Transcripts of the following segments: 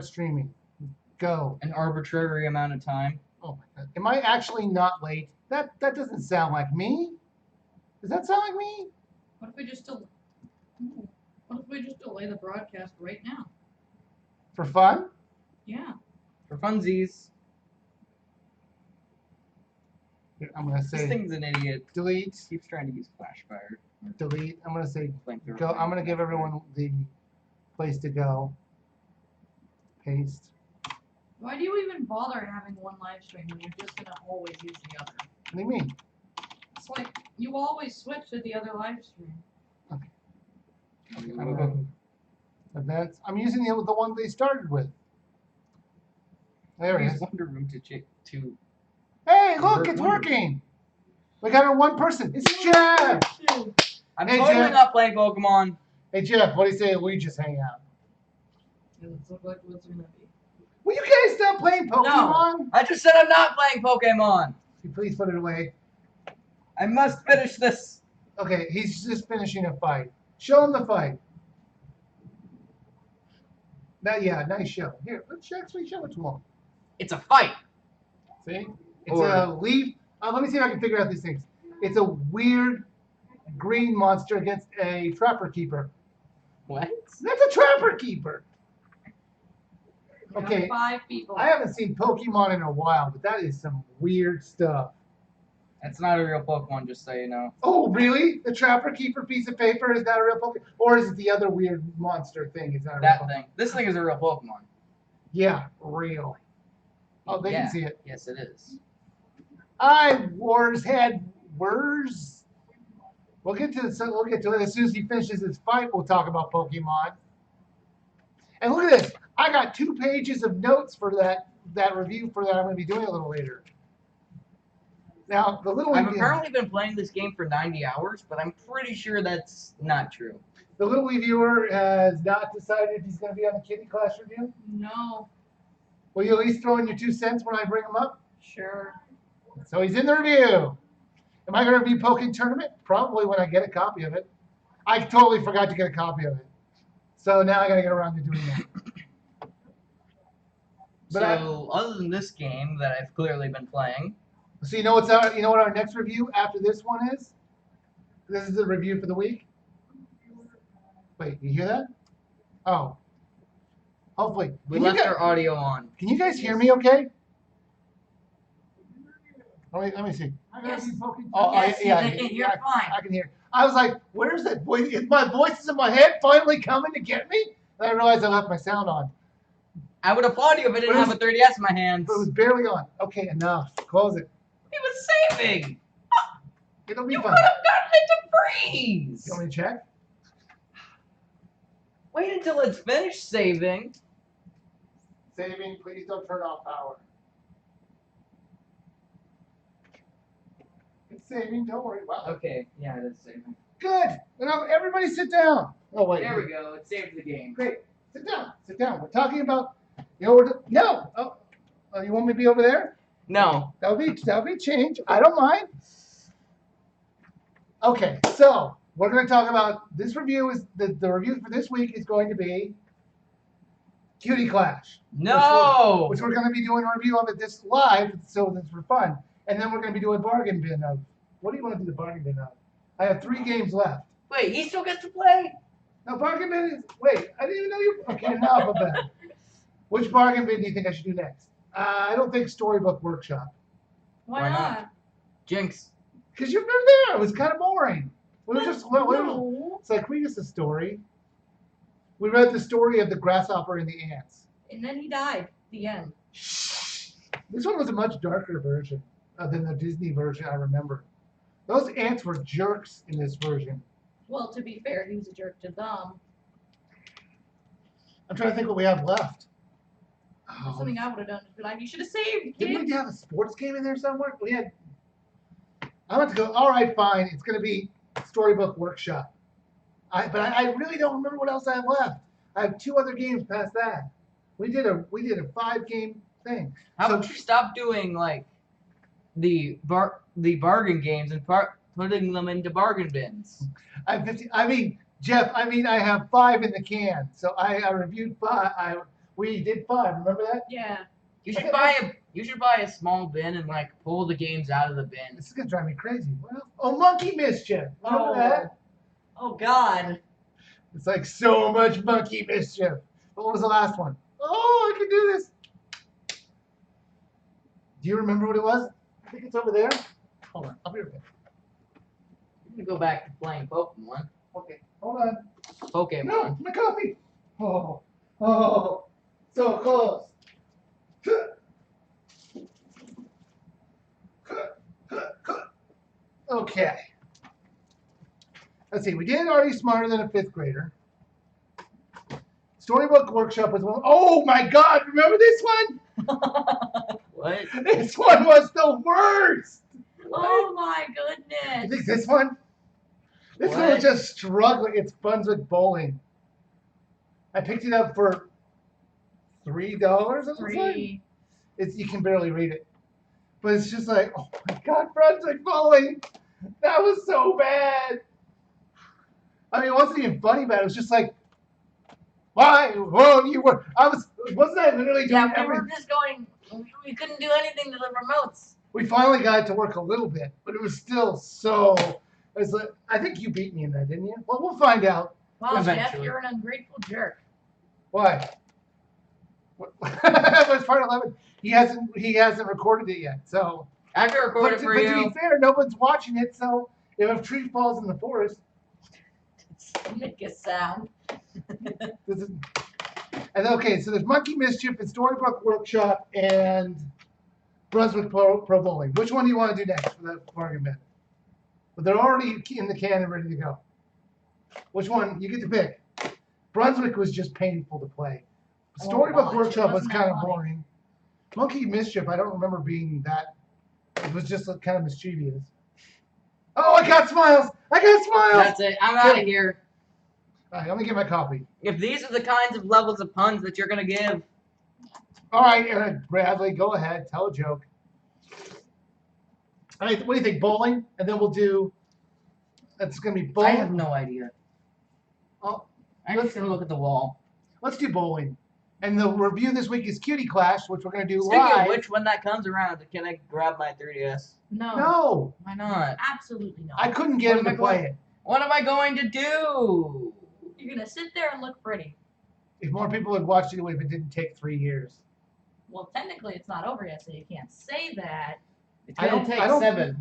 streaming. Go. An arbitrary amount of time. Oh my god. Am I actually not late? That doesn't sound like me. Does that sound like me? What if we just delay the broadcast right now? For fun? Yeah. For funsies. Here, I'm gonna This say thing's an idiot. delete. Keeps trying to use Flashfire. Delete. I'm gonna say Flamethrower. go. I'm gonna give everyone the place to go. Paste. Why do you even bother having one live stream when you're just gonna always use the other? What do you mean? It's like you always switch to the other live stream. Events. I'm using the one they started with. There it Use is. Wonder Room to. Hey, look, it's working. We got our one person. It's Jeff. I'm Hey, totally Jeff. not playing Pokemon. Hey Jeff, what do you say we just hang out? Yeah, let's look like what's gonna be. Will you guys stop playing Pokemon? I just said I'm not playing Pokemon. Can you please put it away? I must finish this. Okay, he's just finishing a fight. Show him the fight. Yeah, nice show. Here, let's actually show it to him. It's a fight. See? It's a leaf. Let me see if I can figure out these things. It's a weird green monster against a trapper keeper. What? That's a trapper keeper. We have Okay. 5 people. I haven't seen Pokemon in a while, but that is some weird stuff. That's not a real Pokemon, just so you know. Oh, really? The trapper keeper piece of paper is that a real Pokemon? Or is it the other weird monster thing? Is that a real That Pokemon? thing. This thing is a real Pokemon. Yeah, real. Oh, they can see it. Yes, it is. Wars had words. We'll get to it. We'll get to it as soon as he finishes his fight. We'll talk about Pokemon. And look at this. I got 2 pages of notes for that review for that I'm going to be doing a little later. Now the little I've apparently been playing this game for 90 hours, but I'm pretty sure that's not true. The little reviewer has not decided if he's going to be on the Cutie Clash review. No. Will you at least throw in your 2 cents when I bring him up? Sure. So he's in the review. Am I going to review Pokken Tournament? Probably when I get a copy of it. I totally forgot to get a copy of it. So now I got to get around to doing that. But other than this game that I've clearly been playing. So you know what our next review after this one is? This is the review for the week. Wait, you hear that? Oh. Hopefully. We left our audio on. Can you guys hear me okay? Let me see. Yes. Oh, Yes, yeah, you're fine. I can hear. I was like, where's that voice? Is my voice is in my head finally coming to get me? And I realized I left my sound on. I would applaud you if I didn't have a 3DS in my hands. But it was barely on. Okay, enough. Close it. It was saving. It'll be You fun. could have gotten it to freeze. You want me to check? Wait until it's finished saving. Saving. Please don't turn off power. It's saving. Don't worry. Wow. Okay, yeah, it is saving. Good. Now everybody sit down. Oh wait. There we go. It saved the game. Great. Sit down. Sit down. We're talking about. No. Oh, you want me to be over there? No. That'll be change. I don't mind. Okay, so we're going to talk about this review. Is the review for this week is going to be Cutie Clash. No. Which we're going to be doing a review of it this live, so that's for fun. And then we're going to be doing bargain bin of. What do you want to do the bargain bin of? I have 3 games left. Wait, he still gets to play? No, bargain bin is. Wait, I didn't even know you. Okay, enough of that. Which bargain bin do you think I should do next? I don't think Storybook Workshop. Why not? Jinx. Because you've been there. It was kind of boring. No. It's like, read us a story. We read the story of the grasshopper and the ants. And then he died. The end. This one was a much darker version than the Disney version I remember. Those ants were jerks in this version. Well, to be fair, he was a jerk to them. I'm trying to think what we have left. That's something I would have done. But you should have saved, kid. Didn't we have a sports game in there somewhere? We had. I want to go. All right, fine. It's going to be Storybook Workshop. But I really don't remember what else I have left. I have 2 other games past that. We did a 5-game thing. How about you stop doing like the bargain games and putting them into bargain bins? I have 50. I mean, Jeff. I have 5 in the can. So I reviewed 5. We did 5. Remember that? Yeah. You should buy a small bin and like pull the games out of the bin. This is gonna drive me crazy. Oh, Monkey Mischief. Remember that? Oh God. It's like so much Monkey Mischief. What was the last one? Oh, I can do this. Do you remember what it was? I think it's over there. Hold on. I'll be right back. I'm gonna go back to playing Pokemon. Okay. Hold on. Pokemon. No, my coffee. Oh, so close. Okay. Let's see. We did Already Smarter Than a 5th Grader. Storybook Workshop was one. Oh my God! Remember this one? What? This one was the worst. Oh my You goodness. think this one? This one What? was just struggling. It's Brunswick Bowling. I picked it up for $3. It looks like. 3. You can barely read it, but it's just like, oh my God, Brunswick Bowling. That was so bad. I mean, it wasn't even funny bad. It was just like, why? Whoa, you were. Wasn't I literally doing Yeah, we everything? were just going. We couldn't do anything to the remotes. We finally got it to work a little bit, but it was still so. It's like, I think you beat me in that, didn't you? Well, we'll find out. Wow, Jeff, Eventually. you're an ungrateful jerk. Why? That was part 11. He hasn't recorded it yet. So, I have to record but it for to you. be fair, no one's watching it. So, if a tree falls in the forest, Make a sound. this is, and okay, so there's Monkey Mischief and Storybook Workshop and Brunswick Pro Bowling. Which one do you want to do next for that bargain bin? But they're already in the can and ready to go. Which one? You get to pick. Brunswick was just painful to play. Storybook watch. It Workshop was wasn't kind that of funny. boring. Monkey Mischief, I don't remember being that. It was just kind of mischievous. Oh, I got smiles! I got smiles! That's it. I'm out of here. All right, let me get my coffee. If these are the kinds of levels of puns that you're gonna give, All right, Bradley, go ahead. Tell a joke. All right, what do you think? Bowling? And then we'll do. That's going to be I bowling. have no idea. Oh, I'm just gonna look at the wall. let's do bowling. And the review this week is Cutie Clash, which we're going to do Speaking live. of which, when that comes around, can I grab my 3DS? No. No, Why not? Absolutely not. I couldn't get him What to am I play going- it. What am I going to do? You're gonna sit there and look pretty. If more people had watched it, if it didn't take 3 years. Well, technically, it's not over yet, so you can't say that. It's I gonna don't- take I don't- 7.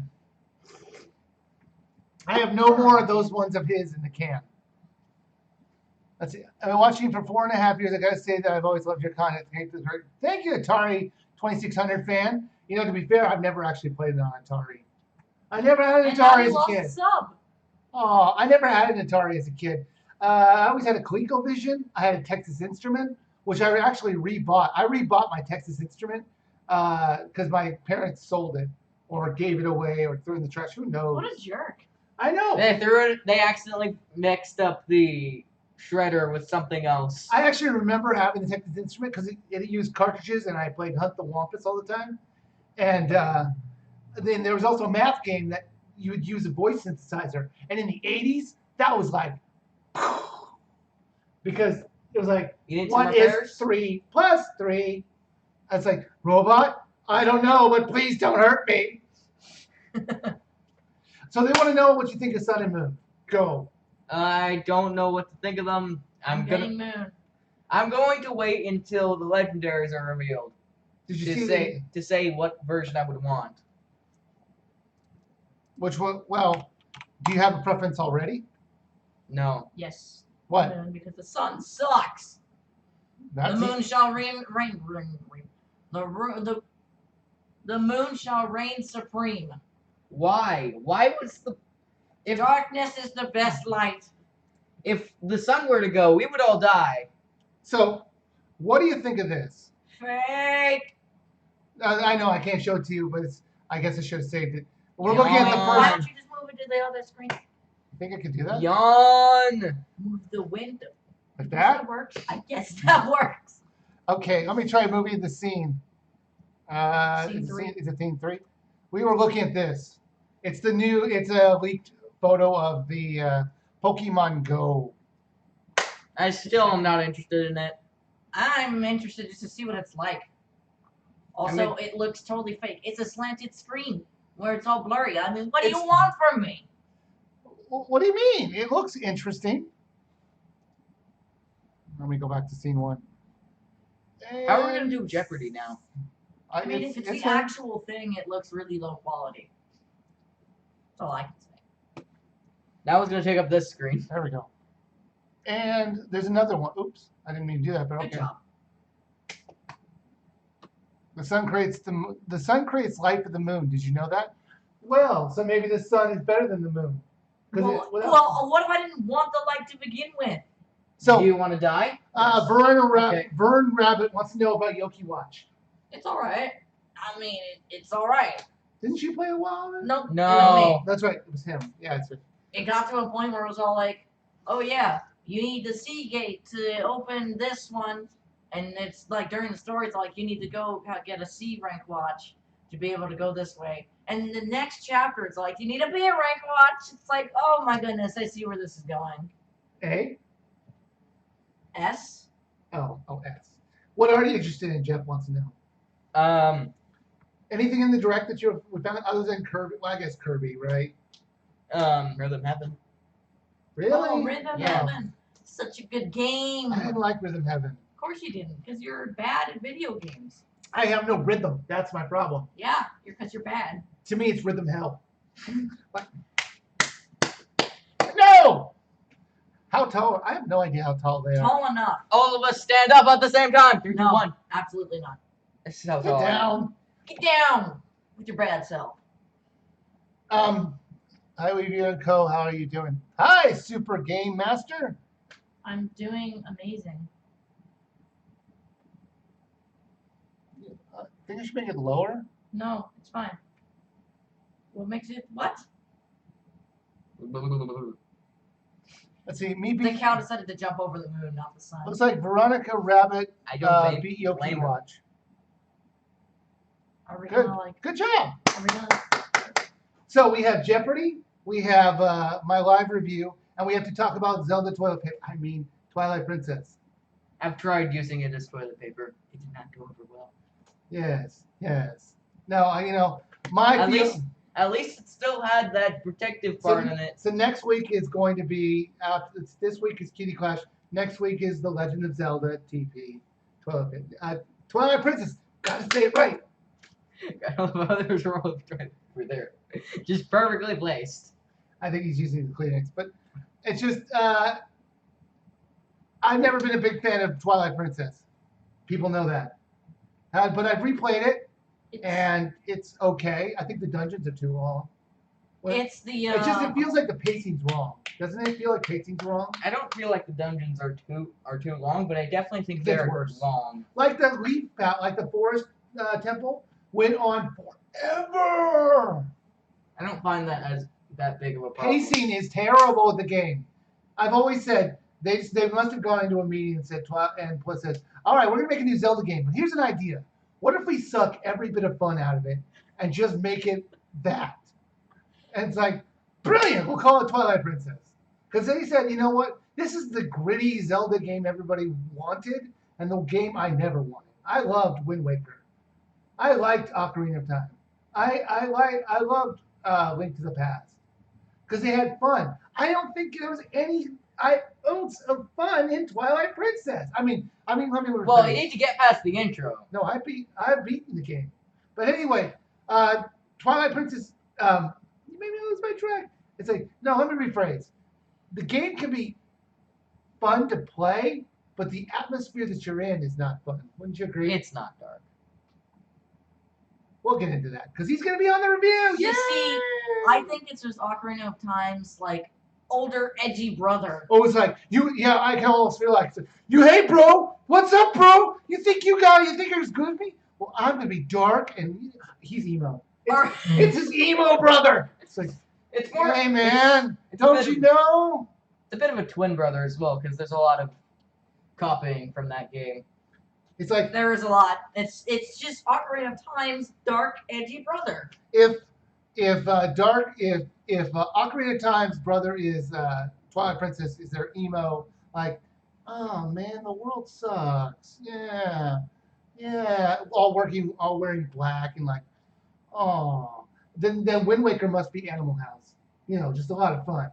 I have no more of those ones of his in the can. That's it. I've been watching for 4.5 years. I gotta say that I've always loved your content. Thank you, Atari 2600 fan. You know, to be fair, I've never actually played it on Atari. I never had an And now Atari you as a lost kid. a sub. Oh, I never had an Atari as a kid. I always had a ColecoVision. I had a Texas Instrument, which I actually rebought. I rebought my Texas Instrument because my parents sold it or gave it away or threw it in the trash. Who knows? What a jerk. I know. They accidentally mixed up the shredder with something else. I actually remember having the Texas Instrument because it used cartridges and I played Hunt the Wampus all the time. And then there was also a math game that you would use a voice synthesizer. And in the 80s, that was like, because it was like, You need some what is repairs? 3 plus 3? I was like, robot? I don't know, but please don't hurt me. So they want to know what you think of Sun and Moon. Go. I don't know what to think of them. I'm getting moon. going to wait until the legendaries are revealed Did you to see to say what version I would want. which one? Well, do you have a preference already? No. Yes. What? Moon, because the sun sucks. That's The moon shall reign. The moon shall reign supreme. Why? Why was the if Darkness is the best light. if the sun were to go, we would all die. So, what do you think of this? Fake. I know I can't show it to you, but I guess I should have saved it. We're looking at the Why first. don't you just move it to the other screen? You think I could do that? Yawn. Move the window. Like Does that? works? I guess that works. Okay, let me try moving the scene. Scene is, 3. is it scene 3? We were looking at this. It's a leaked photo of the Pokemon Go. I still am not interested in it. I'm interested just to see what it's like. Also, it looks totally fake. It's a slanted screen where it's all blurry. I mean, what do you want from me? What do you mean? It looks interesting. Let me go back to scene 1. How are we gonna do Jeopardy now? I mean, if it's the actual thing, it looks really low quality. That's all I can say. Now it's gonna take up this screen. There we go. And there's another one. Oops, I didn't mean to do that, but okay. Good job. The sun creates light for the moon. Did you know that? Well, so maybe the sun is better than the moon. Well, what if I didn't want the light to begin with? So, do you want to die? Yes. Vern Rabbit wants to know about Yoki Watch. It's all right. I mean, it's all right. Didn't you play a while? Nope. No. That's right. It was him. Yeah, it's right. It got to a point where it was all like, oh yeah, you need the C gate to open this one. And it's like during the story, it's like you need to go get a C rank watch to be able to go this way. And the next chapter, it's like you need a B rank watch. It's like, oh my goodness, I see where this is going. A? S? Oh, S. What are you interested in? Jeff wants to know. Anything in the direct that you found other than Kirby? Well, I guess Kirby, right? Rhythm Heaven. Really? Oh, Rhythm Heaven. Such a good game. I didn't like Rhythm Heaven. Of course you didn't, because you're bad at video games. I have no rhythm. That's my problem. Yeah, because you're bad. To me, it's rhythm hell. No! How tall? I have no idea how tall they are. Tall enough. All of us stand up at the same time. 3, 2, 1. Absolutely not. This is how Get tall. down. Get down with your bad self. Hi, Weavy and Co. How are you doing? Hi, Super Game Master. I'm doing amazing. I think I should make it lower. No, it's fine. What makes it what? Let's see. Me The beat. cow decided to jump over the moon, not the sun. Looks like Veronica Rabbit beat Yoki blame her. Watch. Are we Good. gonna Good job. Are we gonna? So we have Jeopardy. We have my live review, and we have to talk about Zelda toilet paper. I mean, Twilight Princess. I've tried using it as toilet paper. It did not go over well. Yes. No, you know, my view. At least it still had that protective part in it. So next week is going to be this week is Cutie Clash. Next week is The Legend of Zelda TP. Twilight Princess. Gotta say it right. I don't know how there's wrong with toilet paper there. Just perfectly placed. I think he's using the Kleenex, but it's just I've never been a big fan of Twilight Princess. People know that. But I've replayed it, and it's okay. I think the dungeons are too long. It feels like the pacing's wrong. Doesn't it feel like pacing's wrong? I don't feel like the dungeons are too long, but I definitely think they're long. Like the the forest temple went on forever. I don't find that as that big of a problem. Pacing is terrible with the game. I've always said they must have gone into a meeting and said Plus says, all right, we're gonna make a new Zelda game, but here's an idea. What if we suck every bit of fun out of it and just make it that? And it's like, brilliant. We'll call it Twilight Princess. Because they said, you know what? This is the gritty Zelda game everybody wanted, and the game I never wanted. I loved Wind Waker. I liked Ocarina of Time. I loved Link to the Past because they had fun. I don't think there was any ounce of fun in Twilight Princess. I mean, let me. Well, you need to get past the intro. No, I've beaten the game. But anyway, Twilight Princess. You made me lose my track. It's like, no, let me rephrase. The game can be fun to play, but the atmosphere that you're in is not fun. Wouldn't you agree? It's not dark. We'll get into that because he's going to be on the review. You see, I think it's just Ocarina of Time's like older, edgy brother. Oh, it's like I can almost feel like, you, hey, bro, what's up, bro? You think you're as good as me? Well, I'm going to be dark, and he's emo. It's his emo brother. It's like, it's more. Hey, man, don't you know? It's a bit of a twin brother as well because there's a lot of copying from that game. It's like there is a lot. It's just Ocarina of Time's dark, edgy brother. If Ocarina of Time's brother is Twilight Princess, is their emo, like Oh man, the world sucks. Yeah, yeah. All wearing black and like, oh. Then Wind Waker must be Animal House. You know, just a lot of fun.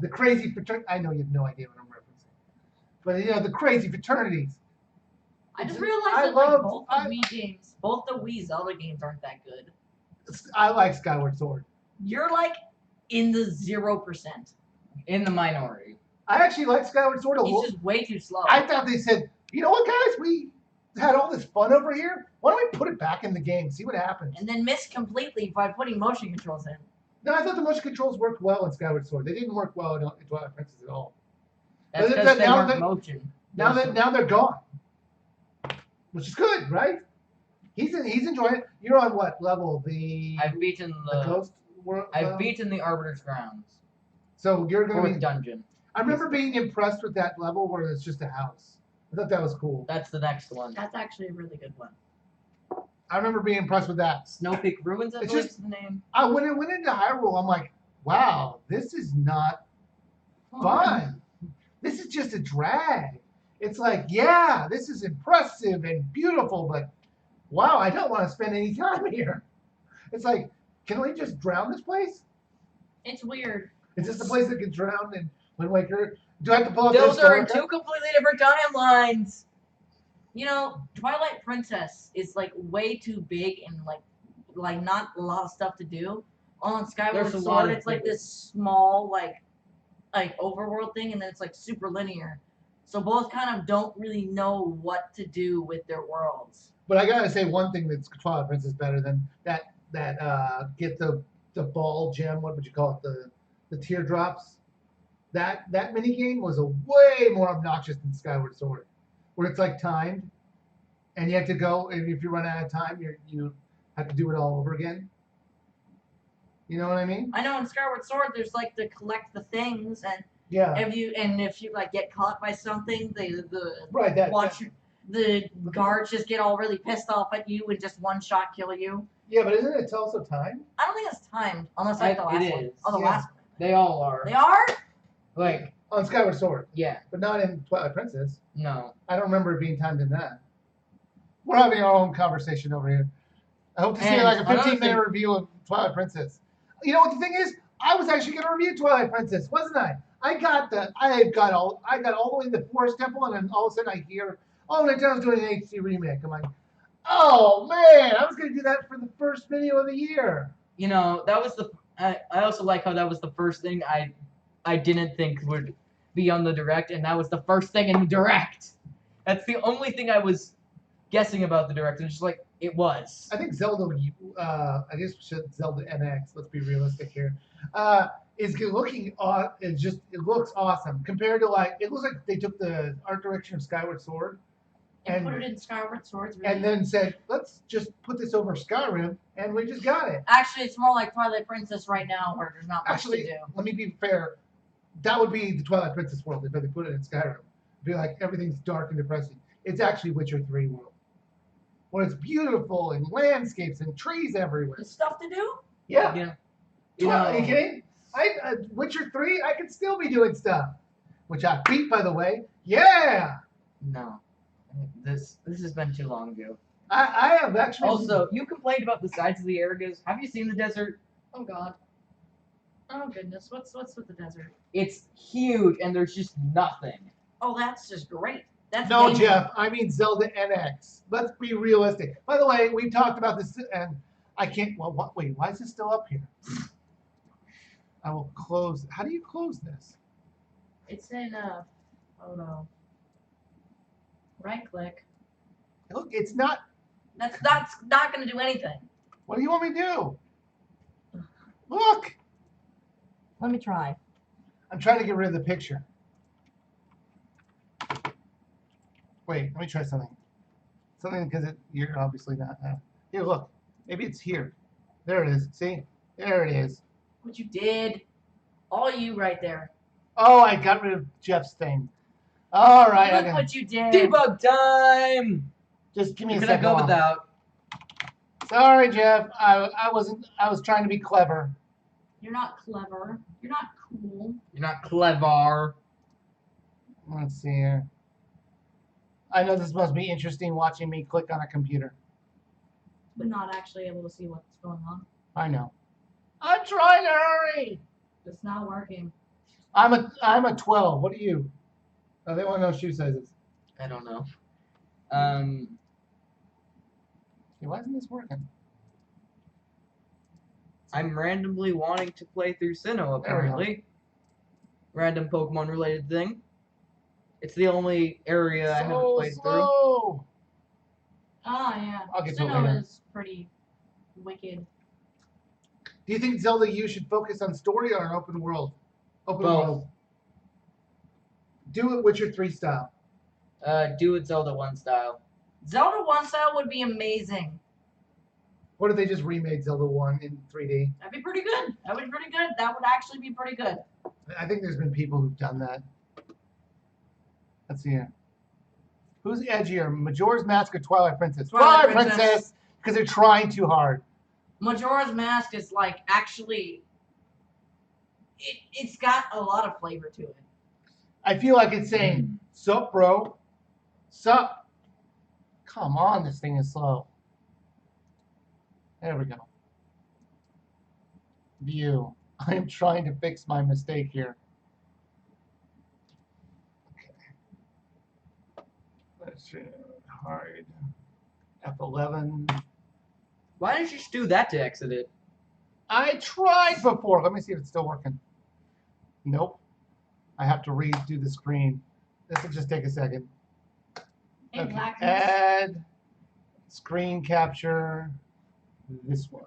The crazy fraternity. I know you have no idea what I'm referencing, but you know the crazy fraternities. I just It's- realized I that like loved- both the I- Wii games, both the Wii Zelda games aren't that good. I like Skyward Sword. You're like in the 0%. In the minority. I actually like Skyward Sword a He's little. just way too slow. I thought they said, you know what, guys, we had all this fun over here. Why don't we put it back in the game, see what happens? And then missed completely by putting motion controls in. No, I thought the motion controls worked well in Skyward Sword. They didn't work well in Twilight Princess at all. That's But because they now weren't that- motion. Now they're gone, which is good, right? He's enjoying it. You're on what level? I've beaten the the. Ghost World. I've beaten the Arbiter's Grounds. So you're going to Fourth be. dungeon. I remember being impressed with that level where it's just a house. I thought that was cool. That's the next one. That's actually a really good one. I remember being impressed with that. Snow Peak Ruins, I It's believe just- is the name. When I went into Hyrule, I'm like, wow, this is not fun. This is just a drag. It's like, yeah, this is impressive and beautiful, but wow, I don't want to spend any time here. It's like, can we just drown this place? It's weird. Is this the place that can drown in Wind Waker? Do I have to pull up Those this are in store? two completely different timelines. You know, Twilight Princess is like way too big and like not a lot of stuff to do. On Skyward There's a lot Sword, of it's like things. this small like overworld thing, and then it's like super linear. So both kind of don't really know what to do with their worlds. But I gotta say one thing that's Twilight Princess better than that get the ball gem. What would you call it? The teardrops. That mini game was a way more obnoxious than Skyward Sword, where it's like timed, and you have to go. And if you run out of time, you have to do it all over again. You know what I mean? I know in Skyward Sword, there's like to collect the things, and Yeah. if you like get caught by something, the Right. the guards just get all really pissed off at you and just one shot kill you. Yeah, but isn't it also timed? I don't think it's timed, unless like the last It one. is. Oh, the Yeah. last one. They all are. They are? Like, On Skyward Sword, yeah, but not in Twilight Princess. no. I don't remember it being timed in that. We're having our own conversation over here. I hope to see And like a another 15-minute thing- review of Twilight Princess. You know what the thing is? I was actually going to review Twilight Princess, wasn't I? I got all the way to the Forest Temple, and then all of a sudden I hear, oh, Nintendo's doing an HD remake. I'm like, oh man, I was going to do that for the first video of the year. You know, that was the. I also like how that was the first thing I didn't think would be on the direct, and that was the first thing in the direct. That's the only thing I was guessing about the direct, and it's just like it was. I think Zelda, I guess we should Zelda NX. Let's be realistic here. Is looking it looks awesome compared to it looks like they took the art direction of Skyward Sword And put it in Skyward Sword. Really. and then said, let's just put this over Skyrim, and we just got it. Actually, it's more like Twilight Princess right now, where there's not much Actually, to do. let me be fair. That would be the Twilight Princess world if they put it in Skyrim. It'd be like everything's dark and depressing. It's actually Witcher 3 world, where it's beautiful and landscapes and trees everywhere. There's stuff to do. Yeah. Yeah. Are you kidding? Witcher 3, I could still be doing stuff, which I beat, by the way. Yeah. No. This has been too long ago. I have actually. Also, you complained about the size of the areas. Have you seen the desert? Oh God. Oh goodness. What's with the desert? It's huge, and there's just nothing. Oh, that's just great. That's No, amazing. Jeff, I mean Zelda NX. Let's be realistic. By the way, we've talked about this, and I can't. Well, wait, why is this still up here? I will close. How do you close this? It's in oh no. Right click. Look, it's not. That's not gonna do anything. What do you want me to do? Look, Let me try. I'm trying to get rid of the picture. Wait, let me try something. Something because you're obviously not. Here, look. Maybe it's here. There it is. See? There it is. What you did. All you right there. Oh, I got rid of Jeff's thing. All right. Look Okay. what you did. Debug time! Just give me a Can I second. go Mom. without? Sorry, Jeff. I was trying to be clever. You're not clever. You're not cool. You're not clever. Let's see here. I know this must be interesting watching me click on a computer. But not actually able to see what's going on. I know. I'm trying to hurry. It's not working. I'm a 12. What are you? Oh, they want to know shoe sizes. I don't know. Why isn't this working? I'm randomly wanting to play through Sinnoh, There we go. apparently. Random Pokemon related thing. It's the only area I haven't played through. Slow. Ah, yeah. I'll get to it Sinnoh later. is pretty wicked. Do you think Zelda U should focus on story or an open world? Open Both. world. Do it Witcher 3 style. Do it Zelda 1 style. Zelda 1 style would be amazing. What if they just remade Zelda 1 in 3D? That'd be pretty good. That would be pretty good. That would actually be pretty good. I think there's been people who've done that. Let's see here. Who's edgier, Majora's Mask or Twilight Princess? Twilight Princess. Because they're trying too hard. Majora's Mask is like actually, it's got a lot of flavor to it. I feel like it's saying, sup, bro? Sup? Come on, this thing is slow. There we go. View. I am trying to fix my mistake here. Okay. Let's see. Hard. F11. Why didn't you just do that to exit it? I tried before. Let me see if it's still working. Nope. I have to redo the screen. This will just take a second. Hey, Okay. Blackness. Add screen capture. This one.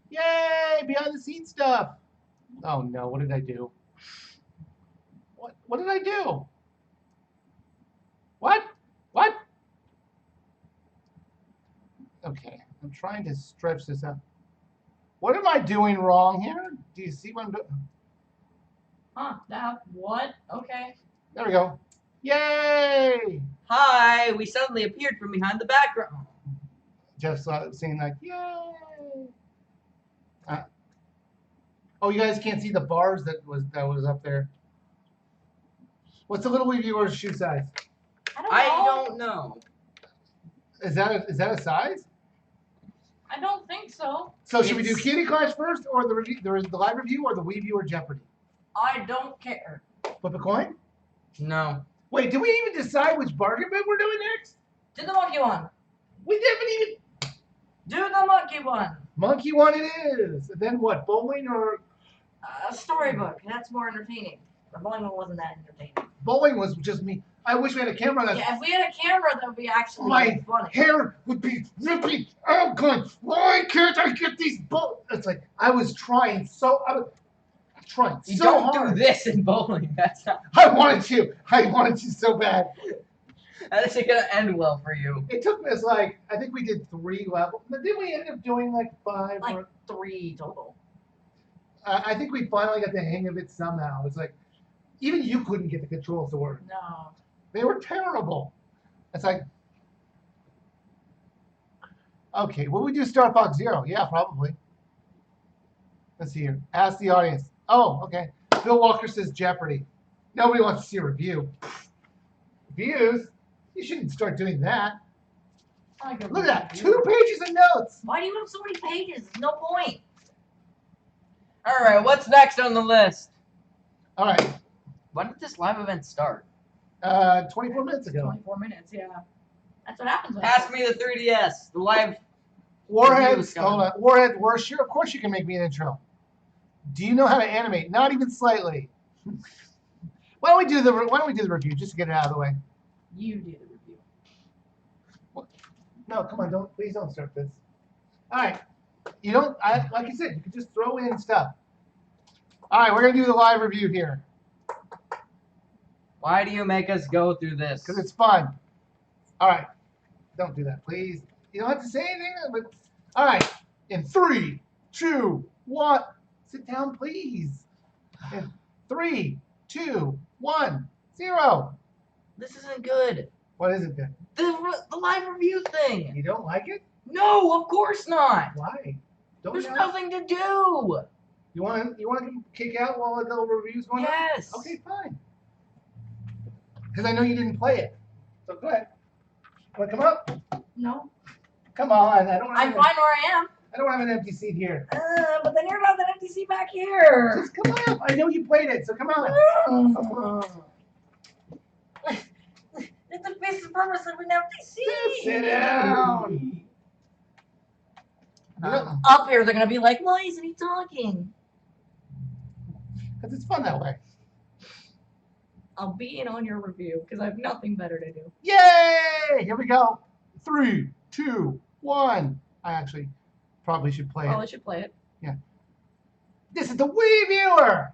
Yay! Behind the scenes stuff. Oh no! What did I do? What did I do? What? What? Okay, I'm trying to stretch this out. What am I doing wrong here? Do you see what I'm doing? Huh, that, what? Okay. There we go. Yay! Hi, we suddenly appeared from behind the background. Just saying like, yay! Oh, you guys can't see the bars that was up there. What's the little viewer's shoe size? I I don't know. don't know. Is that a size? I don't think so. So should we do It's- Cutie Clash first, or the live review, or the Wii View, or Jeopardy? I don't care. Flip a coin. No. Wait, did we even decide which bargain bin we're doing next? Do the monkey one. We haven't even. Do the monkey one. Monkey one it is. And then what? Bowling or Storybook. That's more entertaining. The bowling one wasn't that entertaining. bowling was just me. I wish we had a camera. That Yeah, if we had a camera, that would be actually my funny. hair would be ripping. Oh God! Why can't I get these It's like I was trying so. I was trying You so don't hard. do this in bowling. That's not. I wanted to. I wanted to so bad. That isn't gonna end well for you. It took us like I think we did 3 levels. But then we ended up doing like 5. Like or, 3 total. I think we finally got the hang of it somehow. It's like even you couldn't get the controls to work. No. They were terrible. It's like okay, will we do Star Fox Zero? Yeah, probably. Let's see here. Ask the audience. Oh, okay. Bill Walker says Jeopardy. Nobody wants to see a review. Reviews? You shouldn't start doing that. I like Look at that. 2 pages of notes. Why do you have so many pages? No point. Alright, what's next on the list? All right. When did this live event start? 24 minutes ago. 24 minutes, yeah. That's what happens. When Pass me the 3DS. The live. Warheads. coming. Hold on. Warhead. Sure. Of course you can make me an intro. Do you know how to animate? Not even slightly. Why don't we do the review just to get it out of the way? You do the review. No, come on, please don't start this. All right, like you said, you can just throw in stuff. All right, we're gonna do the live review here Why do you make us go through this? because it's fun. All right, don't do that, please. You don't have to say anything. But all right, in 3, 2, 1, sit down, please. In 3, 2, 1, 0. This isn't good. What is it then? The live review thing. You don't like it? No, of course not. Why? Don't There's you nothing to do. You want to kick out while the review's going on? Yes. Okay, fine. Because I know you didn't play it. So go ahead. Want to come up? No. Come on. I don't I'm fine where I am. I don't have an empty seat here. But then you're not an empty seat back here. Just come up. I know you played it, so come on. It's the face and purpose of an empty seat. Just sit down. Up here, they're gonna be like, "Why isn't he talking?" Because it's fun that way. I'll be in on your review because I have nothing better to do. Yay! Here we go. 3, 2, 1. I actually probably should play Oh, I it. should play it. Yeah. This is the Wii Viewer,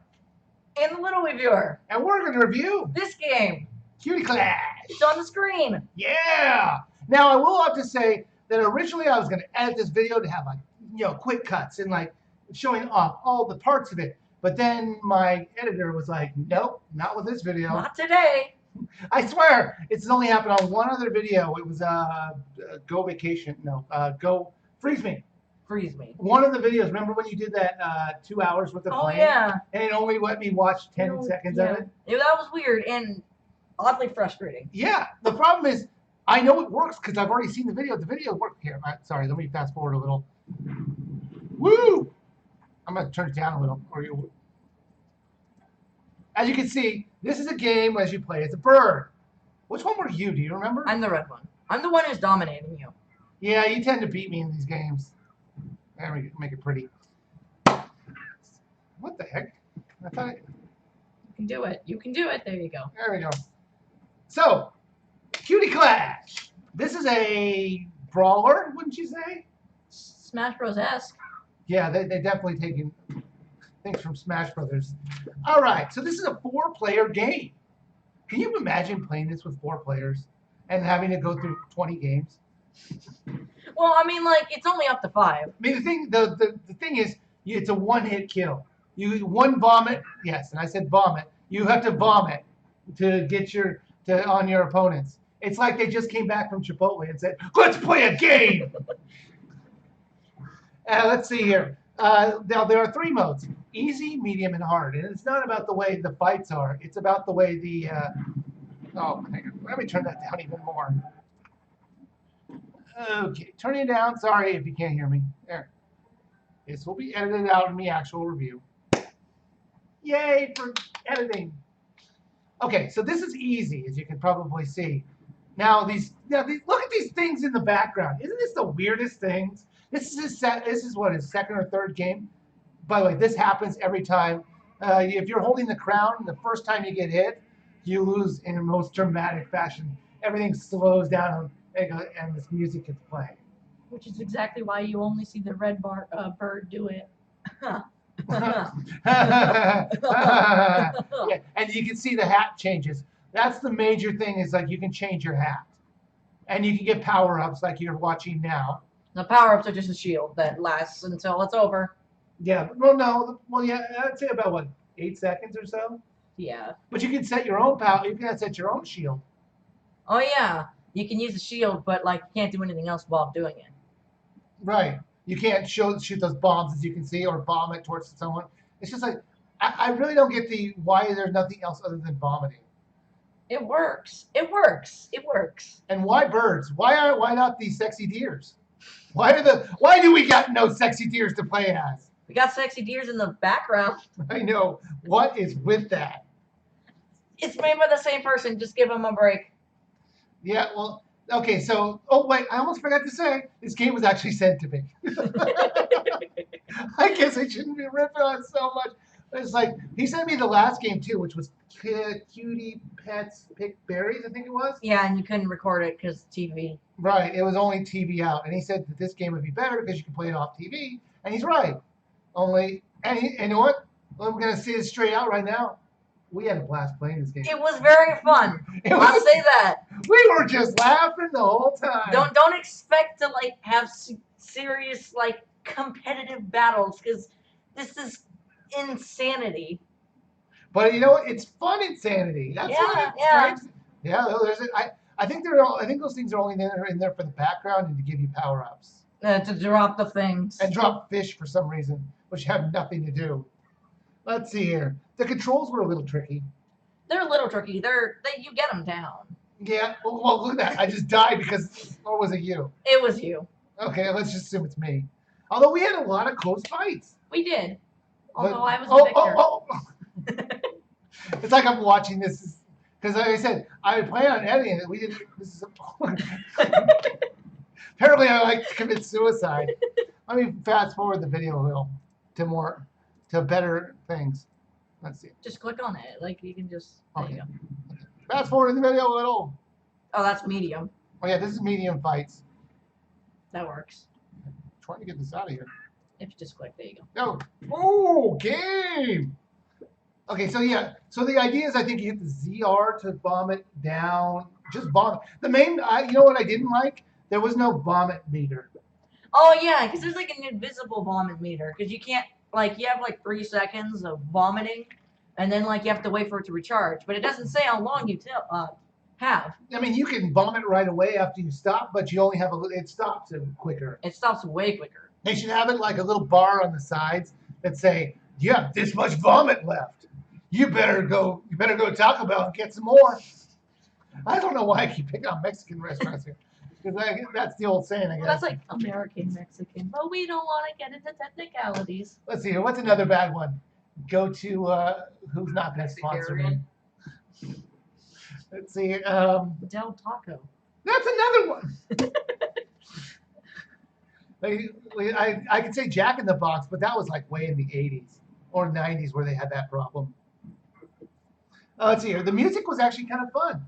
And the little reviewer. and we're going to review This game. Cutie Clash. It's on the screen. Yeah. Now I will have to say that originally I was going to edit this video to have quick cuts and showing off all the parts of it. But then my editor was like, nope, not with this video. Not today. I swear, it's only happened on one other video. It was Go Vacation. No, Go Freeze Me. Freeze me. One of the videos, remember when you did that 2 hours with the Oh plane? yeah. And it only let me watch 10 seconds of it? Yeah, that was weird and oddly frustrating. Yeah, the problem is, I know it works because I've already seen the video. The video worked here. Sorry, let me fast forward a little. Woo! I'm going to turn it down a little. As you can see, this is a game as you play. It's a bird. Which one were you? Do you remember? I'm the red one. I'm the one who's dominating you. Yeah, you tend to beat me in these games. There we go. Make it pretty. What the heck? I thought. You can do it. You can do it. There you go. There we go. So, Cutie Clash. This is a brawler, wouldn't you say? Smash Bros-esque. Yeah, they definitely taken things from Smash Brothers. All right, so this is a 4-player game. Can you imagine playing this with 4 players and having to go through 20 games? Well, I mean, it's only up to 5. I mean, the thing is, it's a one-hit kill. You one vomit, yes, and I said vomit. You have to vomit to get on your opponents. It's like they just came back from Chipotle and said, "Let's play a game." Let's see here. Now there are 3 modes: easy, medium, and hard. And it's not about the way the fights are. It's about the way the. Oh, hang on. Let me turn that down even more. Okay, turn it down. Sorry if you can't hear me. There. This will be edited out in the actual review. Yay for editing. Okay, so this is easy, as you can probably see. Now look at these things in the background. Isn't this the weirdest things? This is what, his 2nd or 3rd game. By the way, this happens every time. If you're holding the crown, the first time you get hit, you lose in the most dramatic fashion. Everything slows down and this music gets playing. Which is exactly why you only see the red bird do it. Yeah, and you can see the hat changes. That's the major thing, is you can change your hat. And you can get power-ups like you're watching now. The power-ups are just a shield that lasts until it's over. Yeah, yeah, I'd say about 8 seconds or so. Yeah. But you can set your own power. You can set your own shield. Oh yeah, you can use a shield, but you can't do anything else while doing it. Right. You can't shoot those bombs, as you can see, or bomb it towards someone. It's just I really don't get why there's nothing else other than vomiting. It works. It works. It works. And why birds? Why not these sexy deers? Why do we got no sexy deers to play as? We got sexy deers in the background. I know. What is with that? It's made by the same person. Just give them a break. Yeah, well, okay, so, oh, wait, I almost forgot to say, this game was actually sent to me. I guess I shouldn't be ripping on so much. It's he sent me the last game, too, which was Cutie Pets Pick Berries, I think it was. Yeah, and you couldn't record it because TV. Right, it was only TV out. And he said that this game would be better because you can play it off TV. And he's right. And you know what? Well, we're going to see it straight out right now. We had a blast playing this game. It was very fun. I'll say that. We were just laughing the whole time. Don't expect to have serious competitive battles because this is insanity. But you know what? It's fun insanity. That's Yeah. There's I think those things are only in there for the background and to give you power ups. To drop the things. And drop fish for some reason, which have nothing to do. Let's see here. The controls were a little tricky. They're a little tricky. You get them down. Yeah. Well, look at that. I just died because, or was it you? It was you. Okay, let's just assume it's me. Although we had a lot of close fights. We did. But- Although I was the victor. It's like I'm watching this because, like I said, I plan on editing it. We didn't. This is apparently I like to commit suicide. Let me fast forward the video wheel to better things. Let's see. Just click on it. Like you can just. There Okay. you go. Fast forward the video a little. Oh, that's medium. Oh yeah, this is medium fights. That works. Trying to get this out of here. If you just click, there you go. No. Oh, game. Okay, so yeah, so the idea is I think you hit the ZR to vomit down. Just vomit. The main, you know what I didn't like? There was no vomit meter. Oh yeah, because there's like an invisible vomit meter. Because you can't you have like 3 seconds of vomiting, and then like you have to wait for it to recharge. But it doesn't say how long you have. I mean, you can vomit right away after you stop, but you only have it stops it quicker. It stops way quicker. They should have it like a little bar on the sides that say, "You have this much vomit left. You better go Taco Bell and get some more." I don't know why I keep picking on Mexican restaurants here, because that's the old saying, I guess. Well, that's like American Mexican, but we don't want to get into technicalities. Let's see here. What's another bad one? Go to who's not going to sponsor me. Let's see. Del Taco. That's another one. I could say Jack in the Box, but that was like way in the 80s or 90s where they had that problem. Let's see here. The music was actually kind of fun.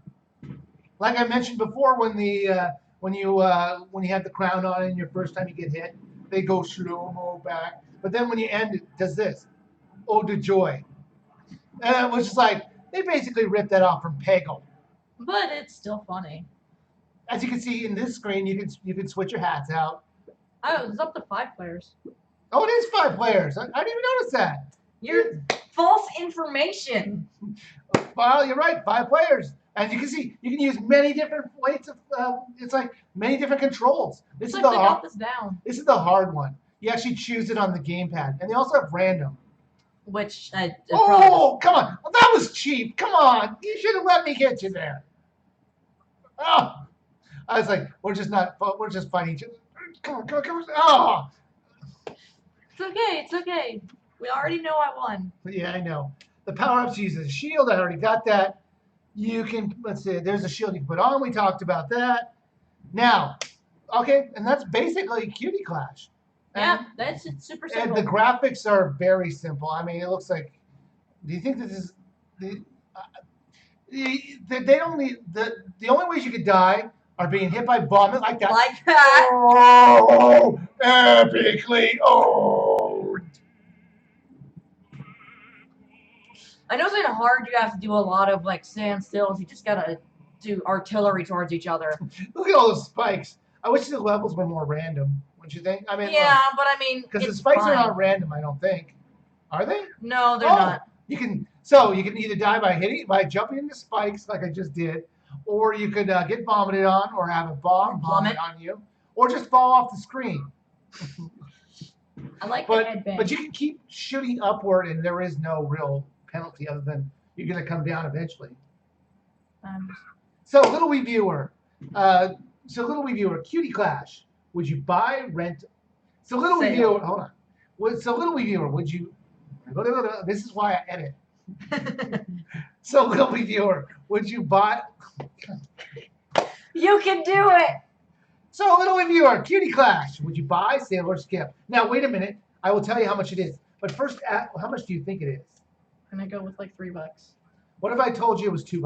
Like I mentioned before, when you have the crown on and your first time you get hit, they go slow-mo back. But then when you end, it does this. Ode to Joy. And it was just like, they basically ripped that off from Peggle. But it's still funny. As you can see in this screen, you can switch your hats out. Oh, it's up to 5 players. Oh, it is 5 players. I didn't even notice that. You're false information. Well, you're right. 5 players. As you can see, you can use many different ways of. It's like many different controls. This It's is like the they got this down. This is the hard one. You actually choose it on the gamepad, and they also have random. Which Oh, come on! Well, that was cheap. Come on, you should have let me get you there. Oh, I was like, we're just fighting each other. Come on, come on. Oh. It's okay. It's okay. We already know I won. Yeah, I know. The power-ups uses a shield. I already got that. You can, let's see, there's a shield you can put on. We talked about that. Now, okay, and that's basically Cutie Clash. Yeah, it's super simple. And the graphics are very simple. I mean, it looks like, do you think that this is, they don't need, the only ways you could die are being hit by vomit like that. Like that. Oh, epically owned. I know it's kind of hard. You have to do a lot of like standstills. You just gotta do artillery towards each other. Look at all those spikes. I wish the levels were more random. Wouldn't you think? I mean, Yeah, but I mean, because the it's spikes are fine. not random. I don't think. Are they? No, they're Oh, not. You can either die by jumping into spikes like I just did, or you could get vomited on, or have a bomb vomit on you, or just fall off the screen. I like the headband. But you can keep shooting upward, and there is no real penalty other than you're going to come down eventually. So little wee viewer, Cutie Clash. Would you buy, rent? So little wee viewer, hold on. So little wee viewer, would you? This is why I edit. So little wee viewer, would you buy? You can do it. So little wee viewer, Cutie Clash. Would you buy, sell, or skip? Now wait a minute. I will tell you how much it is. But first, how much do you think it is? I'm gonna go with like $3. What if I told you it was $2?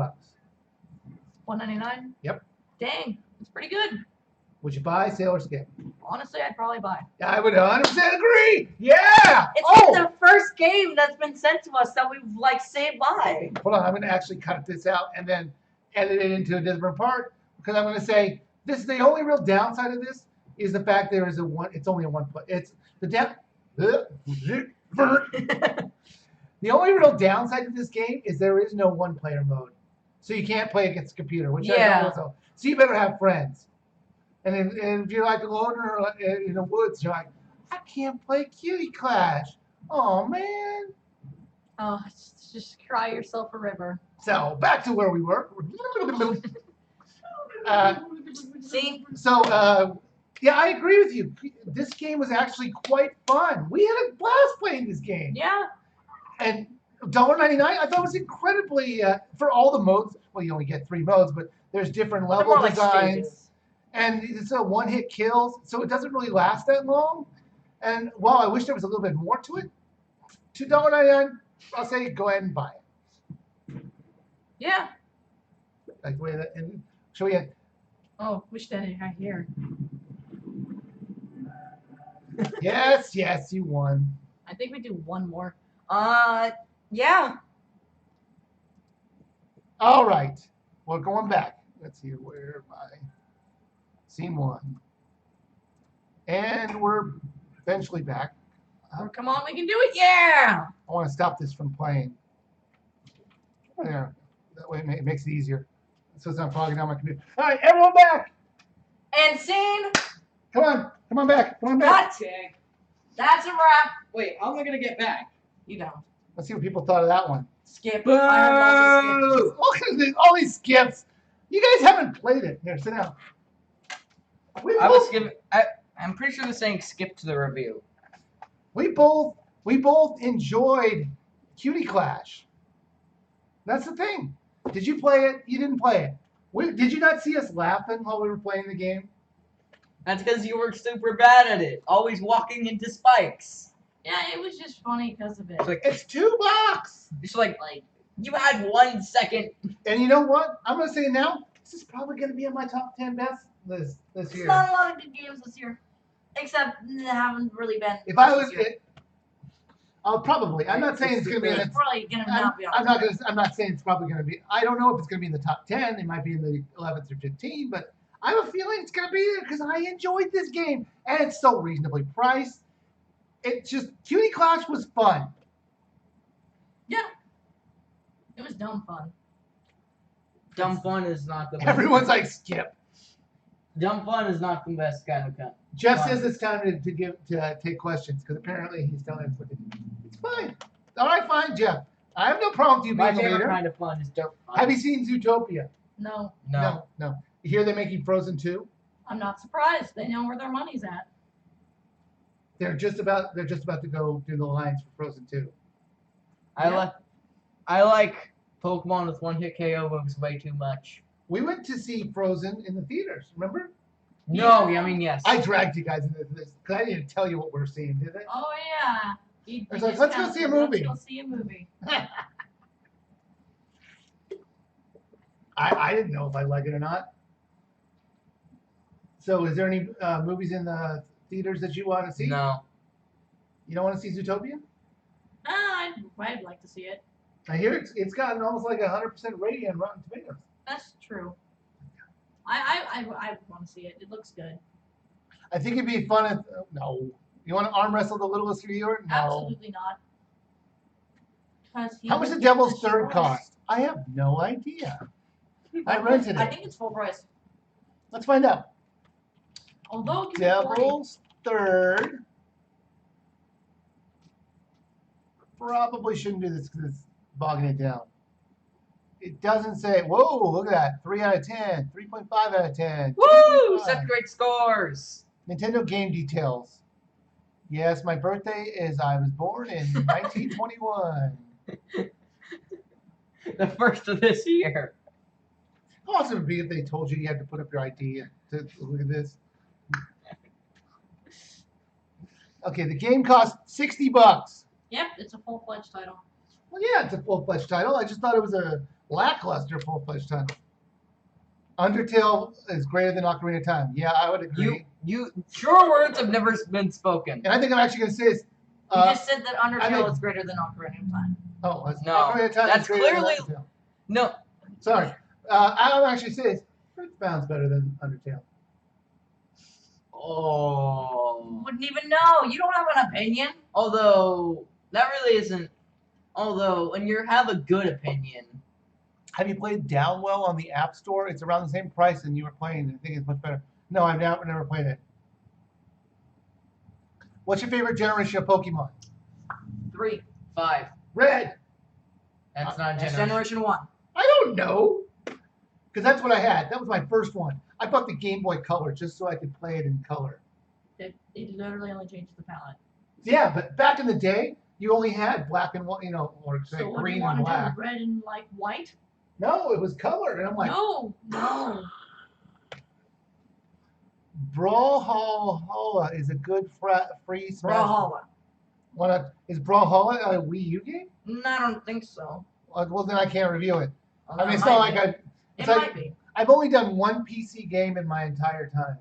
$1.99. Yep. Dang, it's pretty good. Would you buy, sell, or skip? Honestly, I'd probably buy. I would 100% agree. Yeah. It's like the first game that's been sent to us that we've like saved by. Hold on, I'm going to actually cut this out and then edit it into a different part because I'm going to say this is the only real downside of this is the fact there is it's only a one play. It's the the only real downside to this game is there is no one-player mode, so you can't play against a computer. Which I also. So you better have friends. And if you're like a loner in the woods, you're like, I can't play Cutie Clash. Oh man. Oh, just cry yourself a river. So back to where we were. See? Yeah, I agree with you. This game was actually quite fun. We had a blast playing this game. Yeah. And $1.99, I thought was incredibly for all the modes. Well, you only get 3 modes, but there's different They're level more like designs, stages. and it's a one-hit kills, so it doesn't really last that long. And while I wish there was a little bit more to it, $2.99, I'll say go ahead and buy it. Yeah. Like the way that, and should we? Oh, wish that I had here. Yes, yes, you won. I think we do one more. Yeah. All right. Well, going back. Let's see, where am I? Scene 1. And we're eventually back. Oh, come on, we can do it. Yeah. I want to stop this from playing. There. That way it makes it easier. So it's not fogging down my computer. All right, everyone back. And scene. Come on. Come on back. Come on back. Cut. That's a wrap. Wait, how am I gonna get back? You don't. Let's see what people thought of that one. Skip. I heard lots of skips. All these skips. You guys haven't played it. Here, sit down. I was skipping. I'm pretty sure they're saying skip to the review. We both enjoyed Cutie Clash. That's the thing. Did you play it? You didn't play it. Did you not see us laughing while we were playing the game? That's because you were super bad at it, always walking into spikes. Yeah, it was just funny because of it. It's like It's $2. it's like you had 1 second. And you know what? I'm gonna say it now. This is probably gonna be on my top 10 best list this There's year. not a lot of good games this year. Except they haven't really been. If I much was this year. it, I'll probably. I'm not saying it's gonna be in It's the probably gonna not be on. I'm not saying it's probably going to be. I don't know if it's going to be in the top 10. It might be in the 11th or 15, but I have a feeling it's going to be there because I enjoyed this game and it's so reasonably priced. It just Cutie Clash was fun. Yeah. It was dumb fun. Dumb fun is not the best. Everyone's like skip. Dumb fun is not the best kind of fun. Jeff says it's time to take questions because apparently he's telling us what to do. It's fine. All right, fine, Jeff. I have no problem with you My being a favorite leader. kind of fun is dirt fun. Have you seen Zootopia? No, No. No. You hear they're making Frozen 2? I'm not surprised. They know where their money's at. They're just about to go do the lines for Frozen 2. I like Pokemon with one-hit KO moves way too much. We went to see Frozen in the theaters, remember? No, I mean yes. I dragged you guys into this because I didn't tell you what we're seeing, did I? Oh yeah. It's like, let's go see a movie. Let's go see a movie. I didn't know if I like it or not. So, is there any movies in the theaters that you want to see? No. You don't want to see Zootopia? I'd like to see it. I hear it's gotten almost like 100% rating on Rotten Tomatoes. That's true. I want to see it. It looks good. I think it'd be fun if no. You want to arm wrestle the littlest viewer? No. Absolutely not. How much did Devil's Third cost? I have no idea. I rented I it. think it's full price. Let's find out. Although it can be 40. Devil's Third. Probably shouldn't do this because it's bogging it down. It doesn't say, whoa, look at that. 3 out of 10, 3.5 out of 10. Woo! 2.5. Such great scores. Nintendo game details. Yes, my birthday is, I was born in 1921. The first of this year. How awesome it would be if they told you had to put up your ID to look at this. Okay, the game cost $60. Yep, it's a full-fledged title. Well, yeah, it's a full-fledged title. I just thought it was a lackluster full-fledged title. Undertale is greater than Ocarina of Time. Yeah, I would agree. You sure words have never been spoken. And I think I'm actually going to say this. You just said that I Undertale think- is greater than Ocarina of Time. Oh, No, Ocarina of Time that's is greater than clearly- Undertale. No. Sorry. I'll actually say this. Earthbound's better than Undertale. Oh. Wouldn't even know. You don't have an opinion. Although that really isn't. Although when you have a good opinion. Have you played Downwell on the App Store? It's around the same price and you were playing. I think it's much better. No, I've never played it. What's your favorite generation of Pokemon? 3. 5. Red. That's not a That's generation. Generation 1. I don't know. Because that's what I had. That was my first one. I bought the Game Boy Color just so I could play it in color. It literally only changes the palette. Yeah, but back in the day, you only had black and white, or say So what do green you want and to do? black. Red and like white? No, it was color, and I'm like, No. Brawlhalla is a good free smash. Brawlhalla. Is Brawlhalla a Wii U game? No, I don't think so. Well, then I can't review it. Well, I mean, it it's might not like be. I. It like, might be. I've only done one PC game in my entire time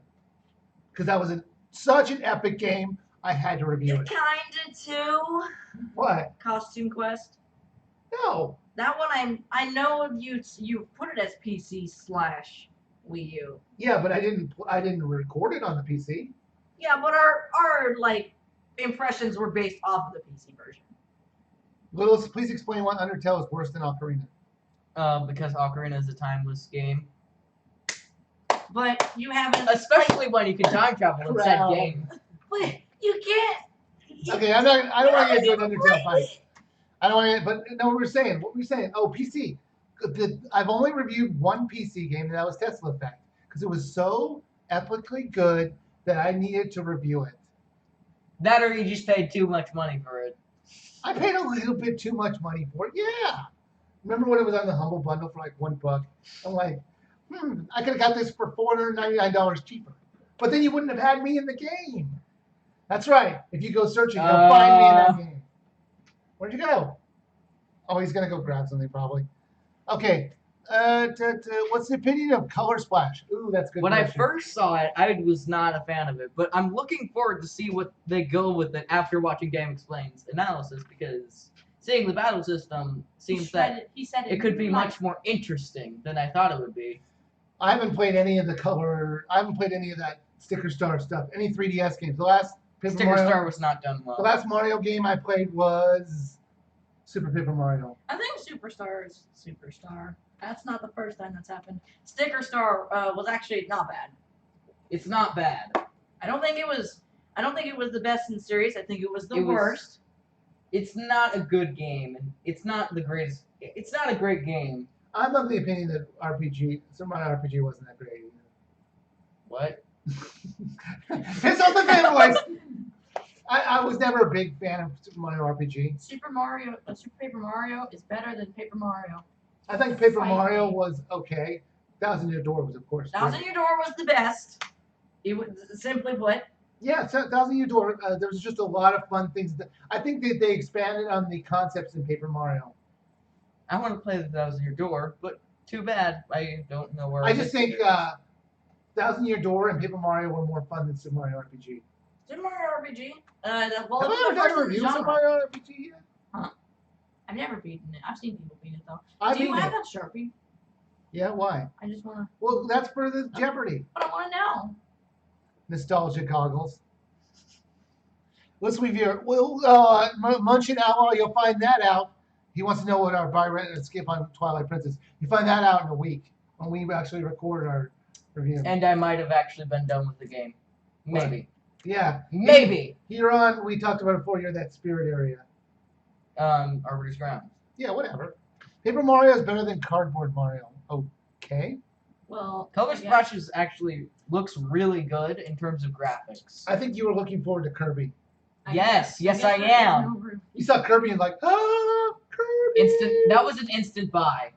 because that was such an epic game. I had to review it. Kinda too. What? Costume Quest. No. That one I know you put it as PC/Wii U. Yeah, but I didn't record it on the PC. Yeah, but our like impressions were based off of the PC version. Willis, please explain why Undertale is worse than Ocarina. Because Ocarina is a timeless game. But you haven't. Especially when you can time travel in said game. But you can't. Okay, I don't want to get into an Undertale fight. I don't want to, but no, what we're saying. Oh, PC. I've only reviewed one PC game, and that was Tesla Effect, because it was so epically good that I needed to review it. That or you just paid too much money for it. I paid a little bit too much money for it. Yeah. Remember when it was on the Humble Bundle for like $1? I'm like, I could have got this for $499 cheaper. But then you wouldn't have had me in the game. That's right. If you go searching, you'll find me in that game. Where'd you go? Oh, he's gonna go grab something probably. Okay. What's the opinion of Color Splash? Ooh, that's a good. When question. I first saw it, I was not a fan of it, but I'm looking forward to see what they go with it after watching Game Explain's analysis, because seeing the battle system seems that it could be much more interesting than I thought it would be. I haven't played any of the color. I haven't played any of that Sticker Star stuff. Any 3DS games. The last Sticker Star was not done well. The last Mario game I played was Super Paper Mario. I think Superstar is Superstar. That's not the first time that's happened. Sticker Star was actually not bad. It's not bad. I don't think it was the best in the series. I think it was the worst. It's not a good game, and it's not the greatest. It's not a great game. I'm of the opinion that Super Mario RPG wasn't that great. What? It's on the fan voice. I was never a big fan of Super Mario RPG. Super Paper Mario is better than Paper Mario. I think Paper Mario was okay. Thousand Year Door was, of course. Thousand Year Door was the best. It was simply put. Yeah, Thousand Year Door. There was just a lot of fun things. I think that they expanded on the concepts in Paper Mario. I want to play the Thousand Year Door, but too bad. I don't know where. I just think Thousand Year Door and Paper Mario were more fun than Super Mario RPG. Super Mario RPG. Have I ever reviewed Super Mario RPG yet? Huh? I've never beaten it. I've seen people beat it though. Do you have that Sharpie? Yeah, why? I just wanna. Well, that's for the Jeopardy. But I wanna know. Nostalgia goggles. Let's review. Well, Munchin Outlaw, you'll find that out. He wants to know what our buy, rent, and skip on Twilight Princess. You find that out in a week when we actually record our review. And I might have actually been done with the game. Maybe. What? Yeah. Maybe. You're on. We talked about it before. You're that spirit area. Arbiter's Grounds. Yeah, whatever. Paper Mario is better than Cardboard Mario. Okay. Well, Color Splash actually looks really good in terms of graphics. I think you were looking forward to Kirby. Yes, I am. You saw Kirby and like, Kirby. That was an instant buy.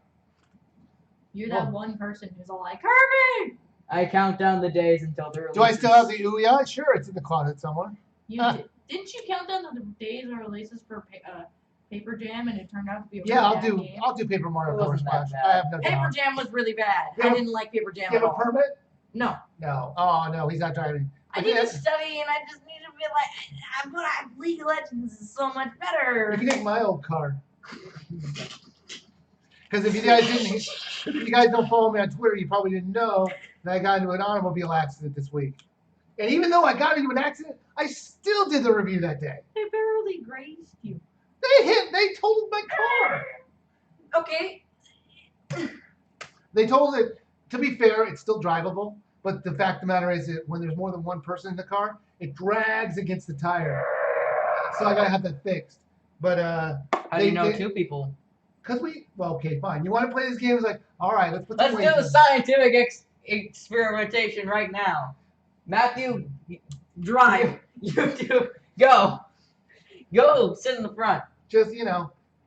You're that one person who's all like, Kirby! I count down the days until the release. Do I still have the Ouya? Sure, it's in the closet somewhere. Didn't you count down the days of releases for Paper Jam, and it turned out to be a Yeah, really bad game? I'll do Paper Mario Color wasn't that Splash. bad. I have no Paper doubt. Jam was really bad. You I have- didn't like Paper Jam You at have a all. permit? No. No. Oh no, he's not driving. I need to study, and I just need to be like, but League of Legends is so much better. You can take my old car. Because if you guys don't follow me on Twitter, you probably didn't know that I got into an automobile accident this week. And even though I got into an accident, I still did the review that day. They barely grazed you. They totaled my car. Okay. They told it, to be fair, it's still drivable. But the fact of the matter is that when there's more than one person in the car, it drags against the tire. So I got to have that fixed. But How do you know two people? Because well, okay, fine. You want to play this game? It's like, all right, let's put Let's some do the wagers. scientific experimentation right now. Matthew, Drive. you two, go. Go, sit in the front. Just,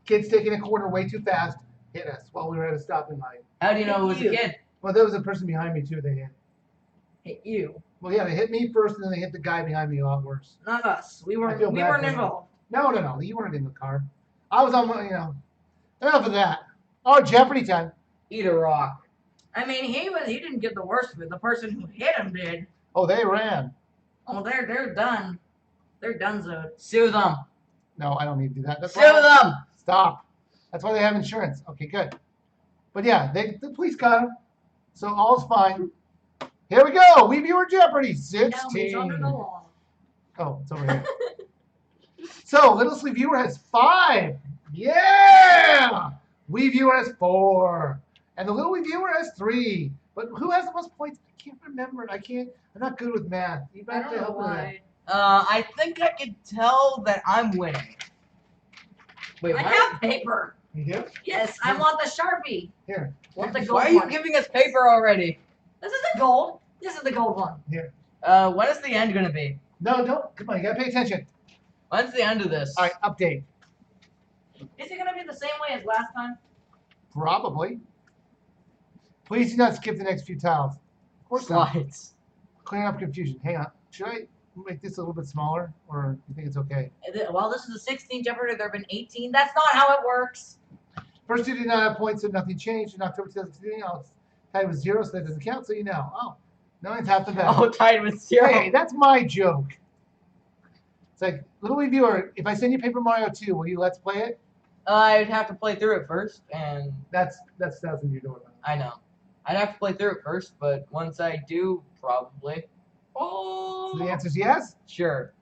kids taking a corner way too fast hit us while we were at a stopping light. How do you know it was a You. kid? Well, there was a person behind me, too, they hit. Hit you. Well, yeah, they hit me first, and then they hit the guy behind me a lot worse. Not us. We I weren't feel bad weren't for him. involved. No, you weren't in the car. I was on my, enough of that. Oh, Jeopardy time. Eat a rock. I mean, he didn't get the worst of it. The person who hit him did. Oh, they ran. Oh, they're done. They're donezoed. Sue them. No, I don't need to do that. That's Sue why them. Stop. That's why they have insurance. Okay, good. But yeah, the police got him. So all's fine. Here we go. We viewer Jeopardy. Now 16. he's under the law. Oh, it's over here. So, Little Sleep Viewer has 5. Yeah! We Viewer has 4. And the Little We Viewer has 3. But who has the most points? I can't remember. I'm not good with math. You I have don't to know help me with that. why. I think I can tell that I'm winning. Wait, I why? have paper. You do? Yes, I want the Sharpie. Here. Want the gold Why are you one. giving us paper already? This is the gold. This is the gold one. Here. When is the end gonna be? No, don't. Come on, you gotta pay attention. When's the end of this? All right, update. Is it gonna be the same way as last time? Probably. Please do not skip the next few tiles. Of course not. Slides. Clearing up confusion. Hang on. Should I make this a little bit smaller, or you think it's okay? Well, this is the 16 Jeopardy. There have been 18. That's not how it works. First two did not have points, so nothing changed. In October 2016, I was tied with 0, so that doesn't count, so you know. Oh, no one's half the battle. Oh, tied with 0. Hey, that's my joke. It's like, Little Wee Viewer, if I send you Paper Mario 2, will you let's play it? I'd have to play through it first, and That's what you're doing. I know. I'd have to play through it first, but once I do, probably. Oh. So the answer is yes? Sure.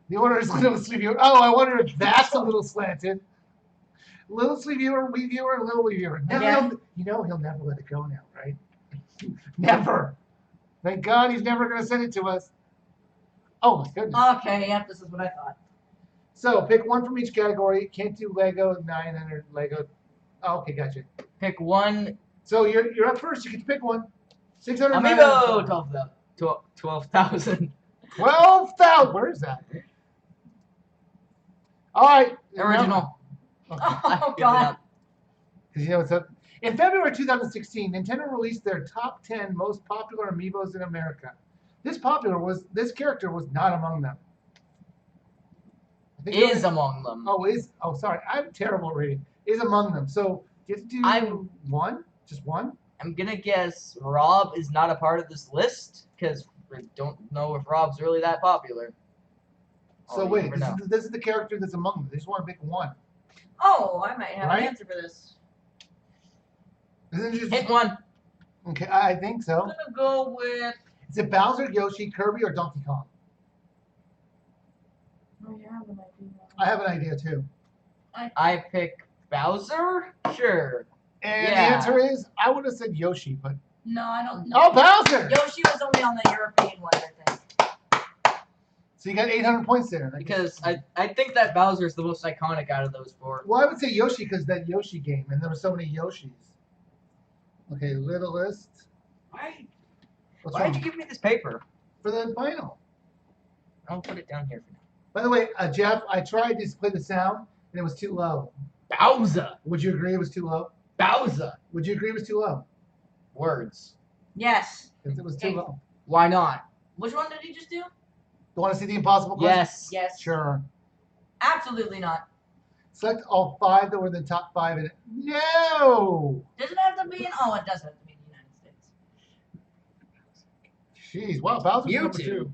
The order is Little Sleep Viewer. Oh, I wonder if that's a little slanted. Little Sleep Viewer, Wee Viewer, Little Wee Viewer. Now Yeah. he'll never let it go now, right? Never. Thank God he's never going to send it to us. Oh, my goodness. Okay, yep, this is what I thought. So pick one from each category. Can't do Lego, 900 Lego. Oh, okay, gotcha. Pick one. So you're up first. You get to pick one. 600. Amiibo! 12,000. 12,000. Where is that? All right. Original. Oh, God. Because you know what's up. In February 2016, Nintendo released their top 10 most popular amiibos in America. This character was not among them. I think Is among them. Oh, sorry. I'm terrible at reading. Is among them. So you have to do one? Just one? I'm gonna guess Rob is not a part of this list, because we don't know if Rob's really that popular. So Oh, you wait, never know. this is the character that's among them. They just want to pick one. Oh, I might have Right? an answer for this. Isn't it just Hit one. okay? I think I'm so. gonna go with. Is it Bowser, Yoshi, Kirby, or Donkey Kong? Oh, yeah, I have an idea. I have an idea too. I pick Bowser? Sure. And Yeah. the answer is I would have said Yoshi, but No, I don't know. oh, Bowser! Yoshi was only on the European one, I think. So you got 800 points there. Because I think that Bowser's the most iconic out of those four. Well, I would say Yoshi because that Yoshi game, and there were so many Yoshis. Okay, littlest. Why What's did wrong? you give me this paper? For the final. I'll put it down here for now. By the way, Jeff, I tried to play the sound, and it was too low. Bowser! Would you agree it was too low? Bowser! Would you agree it was too low? Words. Yes. Because it was too Okay. low. Why not? Which one did he just do? You want to see the impossible question? Yes. Yes. Sure. Absolutely not. Select all 5 that were in the top 5. And no! Does it have to be in? Oh, it does have to be in the United States. Jeez, wow, Bowser's You number two. 2.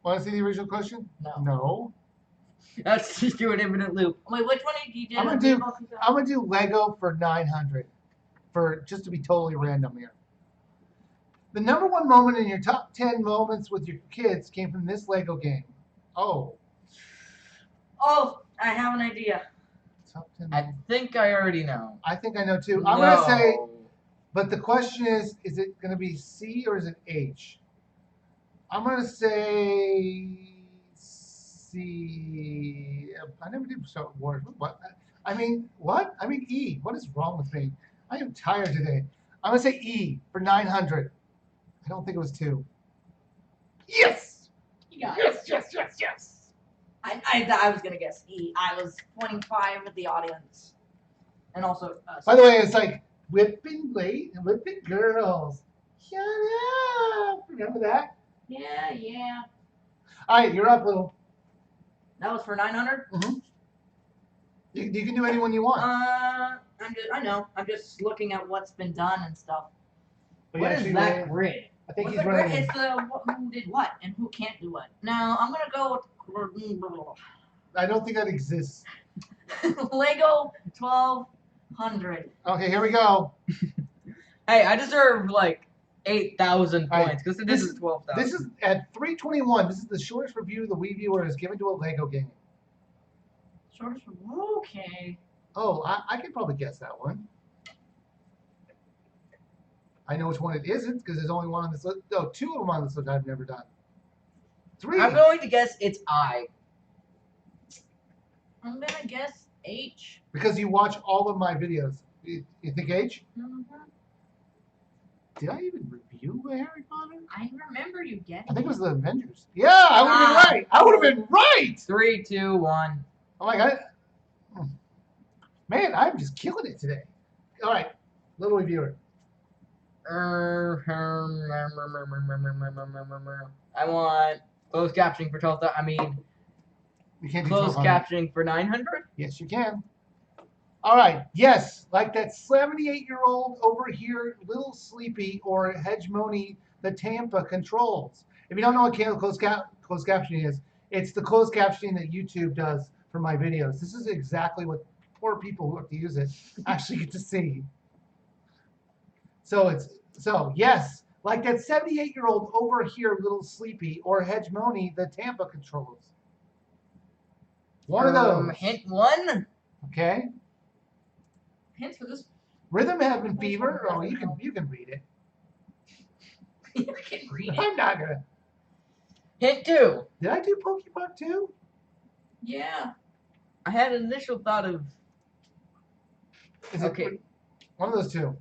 Want to see the original question? No. No. Let's just do an infinite loop. Wait, which one did you do? I'm gonna do Lego for 900, for just to be totally random here. The number 1 moment in your top 10 moments with your kids came from this Lego game. Oh, Oh, I have an idea. top 10. I think I already know. I think I know too. I'm gonna say, No. but the question is it gonna be C or is it H? I'm gonna say C. I never did so words. What? I mean, what? I mean E. What is wrong with me? I am tired today. I'm gonna say E for 900. I don't think it was 2. Yes! You got Yes, yes, yes, yes. I was gonna guess E. I was pointing 5 at the audience, and also. By the way, it's like whipping late and whipping girls. Shut up. Remember that? Yeah. All right, you're up, little. That was for 900. Mm-hmm. You can do anyone you want. I know. I'm just looking at what's been done and stuff. But What yeah, is she that ran. grid? I think What's he's the running. grid? It's the who did what and who can't do what. Now I'm gonna go with I don't think that exists. Lego 1200. Okay, here we go. Hey, I deserve like 8,000 All right, points because this this is 12,000. This is at 3:21. This is the shortest review the Wii viewer has given to a Lego game. Shortest. Okay. Oh, I can probably guess that one. I know which one it isn't because there's only one on this list. No, 2 of them on this list I've never done. 3. I'm going to guess it's I. I'm gonna guess H. Because you watch all of my videos. You think H? Mhm. Did I even review Harry Potter? I remember you I getting. think it was the Avengers. Yeah, I would have been right. I would have been right. 3, 2, 1. Oh my god. Man, I'm just killing it today. All right, little reviewer. I want closed captioning for 12,000. I mean, You can't do closed 1200. captioning for 900. Yes, you can. All right. Yes, like that 78-year-old over here, little sleepy, or hegemony the Tampa controls. If you don't know what closed captioning is, it's the closed captioning that YouTube does for my videos. This is exactly what poor people who have to use it actually get to see. So yes, like that 78-year-old over here, little sleepy, or hegemony the Tampa controls. One of those. Hint 1. Okay. Hints for this. Rhythm Heaven Fever. Oh, you can read it. You can read it. I'm not gonna. Hint 2. Did I do Pokemon too? Yeah. I had an initial thought of. Is it Okay. one of those 2?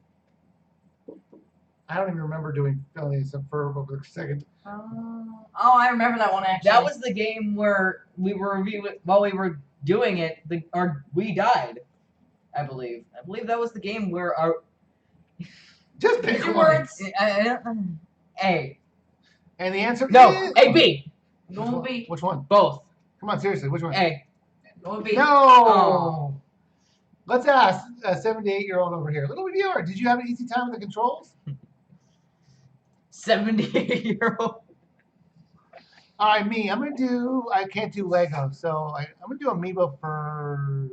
I don't even remember doing Phineas and Ferb over the second. Oh, I remember that one actually. That was the game where we were reviewing while we were doing it. We died. I believe that was the game where our. Just pick Two one. words. A. And the answer No. is A. B. Which Go one? B. Which one? Both. Come on, seriously, which one? A. Go B. No. Oh. Let's ask a 78-year-old over here. Little reviewer, did you have an easy time with the controls? 78-year-old. All right, me. I can't do Lego, so I'm gonna do Amiibo for.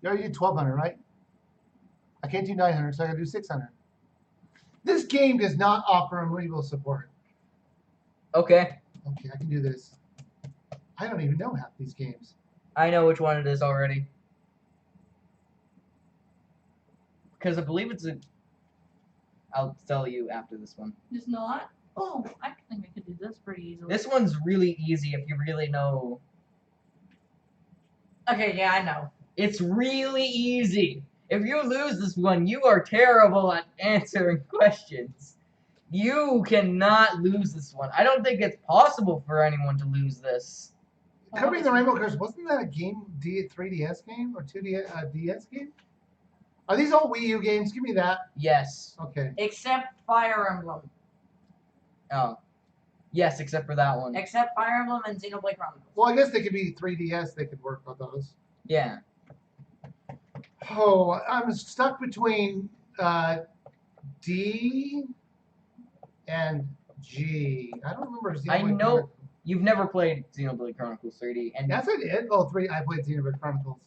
You already did 1200, right? I can't do 900, so I gotta do 600. This game does not offer Amiibo support. Okay. Okay, I can do this. I don't even know half these games. I know which one it is already. Because I believe it's a. I'll tell you after this one. It's not. Oh, I think I could do this pretty easily. This one's really easy if you really know. Okay, yeah, I know. It's really easy. If you lose this one, you are terrible at answering questions. You cannot lose this one. I don't think it's possible for anyone to lose this. Covering the Rainbow Curse, wasn't that a game, 3DS game or 2DS DS game? Are these all Wii U games? Give me that. Yes. Okay. Except Fire Emblem. Oh. Yes, except for that one. Except Fire Emblem and Xenoblade Chronicles. Well, I guess they could be 3DS. They could work with those. Yeah. Oh, I'm stuck between D and G. I don't remember Xenoblade I know Chronicles. you've never played Xenoblade Chronicles 3D, and Yes, I did. Oh, 3. I played Xenoblade Chronicles.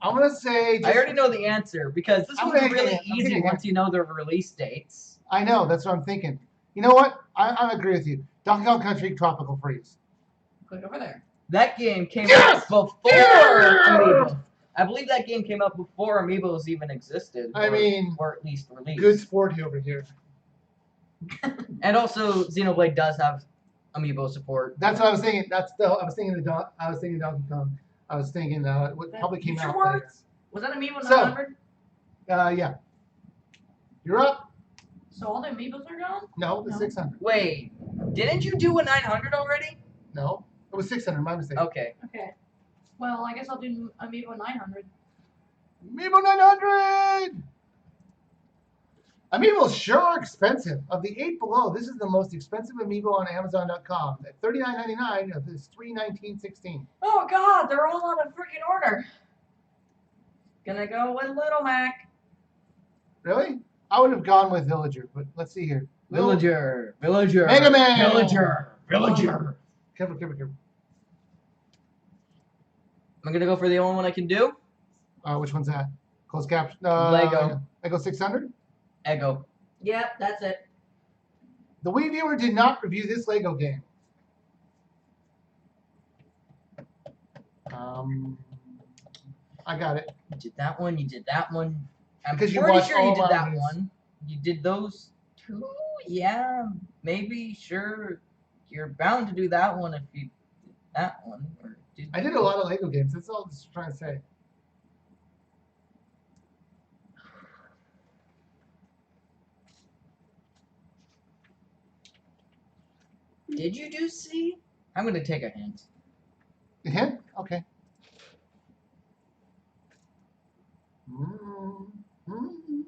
I'm gonna say. I already know the answer because this I'm one's gonna- really I'm easy thinking- once you know the release dates. I know. That's what I'm thinking. You know what? I agree with you. Donkey Kong Country Tropical Freeze. Click over there. That game came Yes! out before Yes! Amiibo. I believe that game came out before Amiibos even existed. I mean, or at least released. Good sporty over here. And also, Xenoblade does have Amiibo support. That's what I was thinking. I was thinking Donkey Kong. I was thinking what probably came Future out later. Words? Was that Amiibo So- 900? Yeah. You're up. So all the Amiibos are gone? No, the No. 600. Wait, didn't you do a 900 already? No, it was 600. My mistake. Okay. Okay. Well, I guess I'll do Amiibo 900. Amiibo 900. Amiibos sure are expensive. Of the 8 below, this is the most expensive Amiibo on Amazon.com. At $39.99, it's $319.16. Oh god, they're all out of freaking order. Gonna go with Little Mac. Really? I would have gone with Villager, but let's see here. Villager. Mega Man. Villager. Careful. I'm gonna go for the only one I can do. Which one's that? Closed caption. Lego. Lego 600. Ego. Yep, that's it. The Wii viewer did not review this Lego game. I got it. You did that one. You did that one. I'm Because you pretty watched sure you all did of that these. one. You did those two. Yeah, maybe. Sure. You're bound to do that one if you did that one. Or did I did a lot of Lego games. That's all I was trying to say. Did you do C? I'm gonna take a hint. A hint? Okay. Mm-hmm.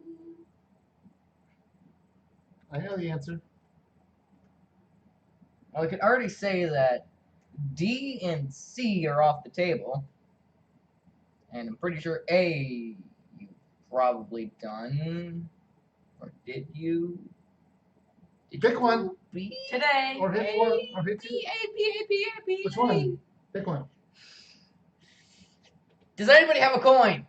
I know the answer. Well, I could already say that D and C are off the table. And I'm pretty sure A you've probably done. Or did you? Did Pick you one. do B? Today. Or hit one. Or hit two. B. Which one? Pick one. Does anybody have a coin?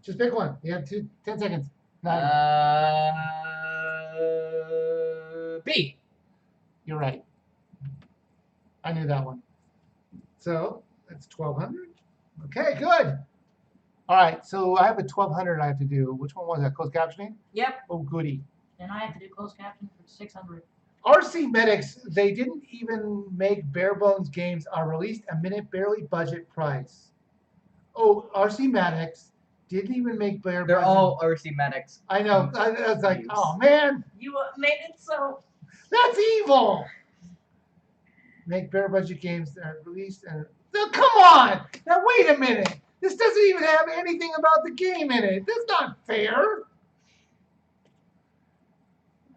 Just pick one. You have 10 seconds. 9. B. You're right. I knew that one. So that's 1,200. Okay, good. All right, so I have a 1,200 I have to do. Which one was that? Closed captioning? Yep. Oh, goody. And I have to do closed caption for 600. RC Medics, they didn't even make bare bones games are released a minute barely budget price. Oh, RC Medics didn't even make bare They're budget. all RC medics. I know. I was like, Yes. oh man, You made it so. that's evil. Make bare budget games that are released and no, come on. Now wait a minute. This doesn't even have anything about the game in it. That's not fair.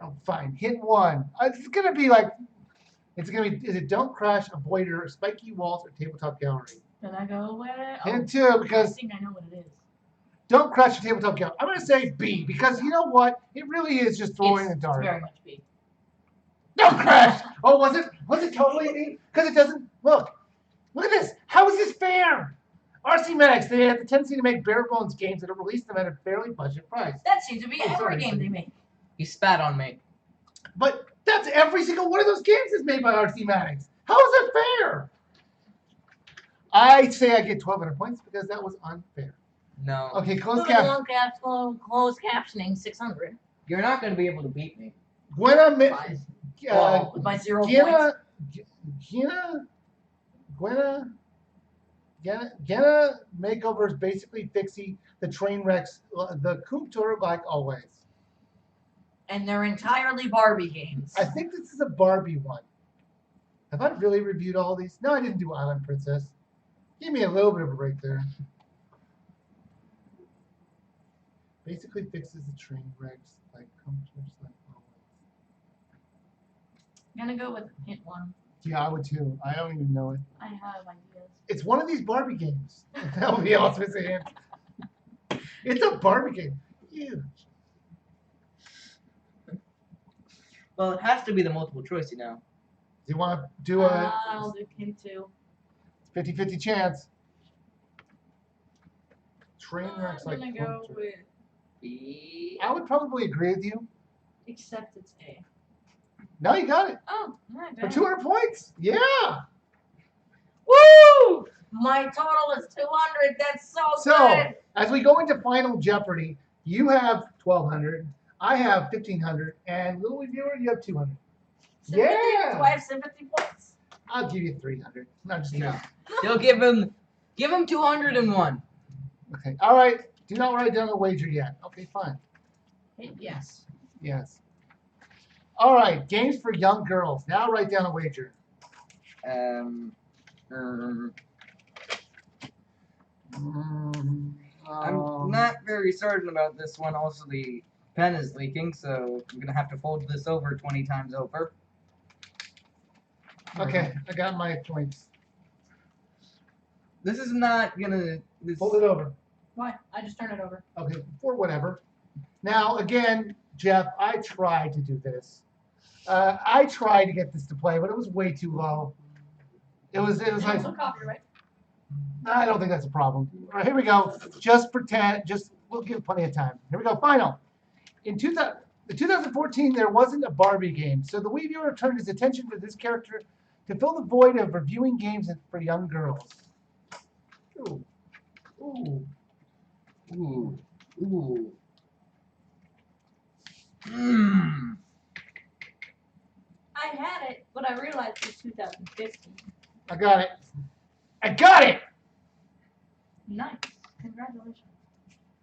Oh, fine. Hit one. It's gonna be like, it's gonna be. Is it Don't Crash, Avoider, Spiky Walls, or Tabletop Gallery? Then I go with. Hint two, I because think I know what it is. Don't Crash or Tabletop Gallery. I'm gonna say B because you know what? It really is just throwing in the It's dark. very much B. Don't Crash. Oh, was it? Was it totally B? Because it doesn't look. Look at this. How is this fair? RC Medics, they have the tendency to make bare bones games that are released them at a fairly budget price. That seems to be Oh, every sorry, game sorry. they make. You spat on me. But that's every single one of those games is made by RC Medics. How is that fair? I say I get 1,200 points because that was unfair. No. Okay, closed Moving cap. along, closed captioning 600. You're not going to be able to beat me. Gwenna, Five. With my 0 points. Gwenna makeover is basically fixing the train wrecks, the Coop Tour like always. And they're entirely Barbie games. I think this is a Barbie one. Have I really reviewed all these? No, I didn't do Island Princess. Give me a little bit of a break there. Basically fixes the train wrecks like Coop Tours like always. I'm gonna go with hint 1. Yeah, I would too. I don't even know it. I have ideas. It's one of these Barbie games. That would be awesome to say. It's a Barbie game. Huge. Well, it has to be the multiple choice, you know. Do you want to do a I'll do hint 2. 50-50 chance? Train wrecks I'm like gonna go Coop Tours. with B. I would probably agree with you. except it's A. No, you got it. Oh, alright. For 200 points? Yeah. Woo! My total is 200. That's so So, good. as we go into Final Jeopardy, you have 1,200, I have 1,500, and Little Reviewer, you have 200. Sympathy? Yeah. Do I have sympathy points? I'll give you 300. No, just kidding. No. You'll give him Give him 201. Okay. All right. Do not write down a wager yet. Okay, fine. Yes. Yes. All right. Games for young girls. Now write down a wager. I'm not very certain about this one. Also, the pen is leaking, so I'm gonna have to fold this over 20 times over. Okay, I got my points. This is not gonna. Fold it over. Why? I just turned it over. Okay, for whatever. Now, again, Jeff, I tried to do this. I tried to get this to play, but it was way too low. It was like, Also copyright. I don't think that's a problem. All right, here we go. Just pretend. We'll give plenty of time. Here we go. Final. In 2014, there wasn't a Barbie game, so the Wii viewer turned his attention to this character to fill the void of reviewing games for young girls. Ooh. Ooh. Ooh. Ooh. Mmm. I had it, but I realized it was 2015. I got it. I got it! Nice. Congratulations.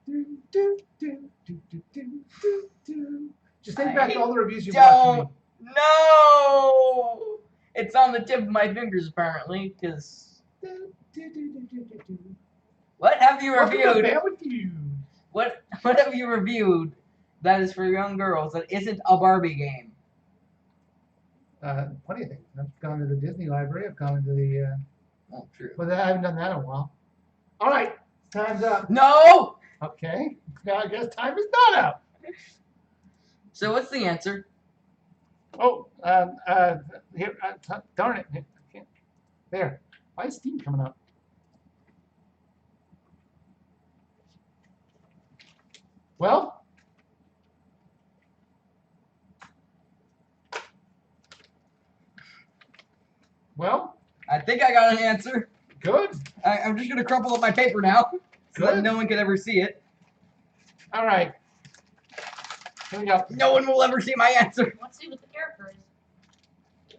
Do, do, do, do, do, do, do, do. Just think back to all the reviews you've Don't. watched No! It's on the tip of my fingers, apparently, because... What have you reviewed? What have you reviewed that is for young girls that isn't a Barbie game? Plenty of things. I've gone to the Disney library. I've gone to the... Oh, true. But I haven't done that in a while. All right. Time's up. No! Okay. Now I guess time is not up. So what's the answer? Oh, here, darn it. I can't. There. Why is steam coming up? Well? Well? I think I got an answer. Good. I'm just going to crumple up my paper now so that Good. no one can ever see it. All right. Here we go. No one will ever see my answer. Let's see what the character is.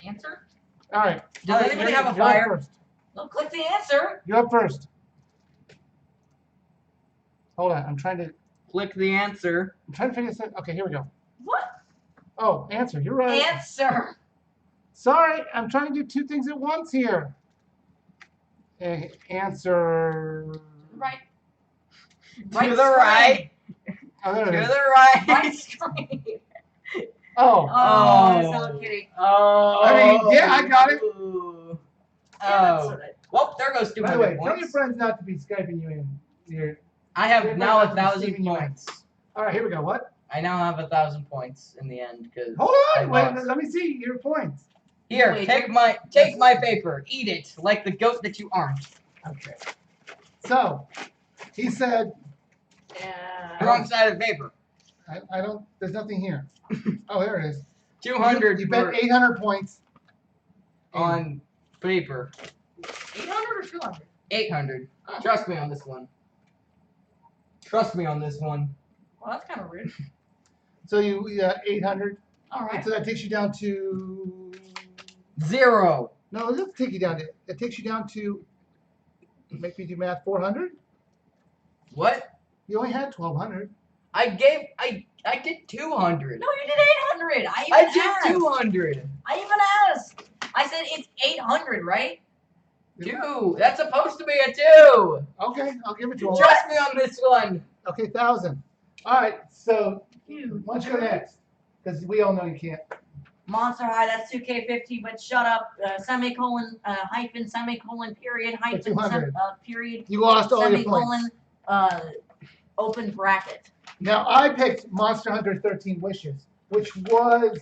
Answer? All right. Does All right, anybody you're- have a you're up fire? first. Well, click the answer. You're up first. Hold on. I'm trying to Click the answer. figure this out. Okay, here we go. What? Oh, answer. You're right. Answer. Sorry, I'm trying to do two things at once here. Answer. Right. To the right. Oh, there To it is. the right. Right screen. Oh. Oh, that's so kidding. Oh. I mean, yeah, I got it. Ooh. Yeah, that's Oh. what Well, there goes By the way, 200 tell your points. friends not to be Skyping you in here. I have They're now not 1,000 receiving you. points. All right, here we go. What? I now have 1,000 points in the end because. Hold I on. Wait, lost. let me see your points. Here, Wait, take my paper. Eat it like the goat that you aren't. Okay. So, he said, Wrong side of the paper. I don't, there's nothing here. Oh, there it is. 200 You bet for- 800 points. on paper. 800 or 200? 800. Trust me on this one. Trust me on this one. Well, that's kind of rude. So you 800. All right. So that takes you down to 0. no. It doesn't take you down to. It takes you down to. Make me do math. 400. What? You only had 1200. I did 200. No, you did 800. I I even asked. did 200. I even asked. I said it's 800, right? 2. That's supposed to be a 2. Okay, I'll give it to him. Trust me on this one. Okay, 1000. All right. So Huge. why don't you go next? Because we all know you can't. Monster High, that's 2K50, but shut up. Semicolon, hyphen, semicolon, period, hyphen, 200. period, You lost all your semicolon, points. Open bracket. Now I picked Monster Hunter 13 Wishes, which was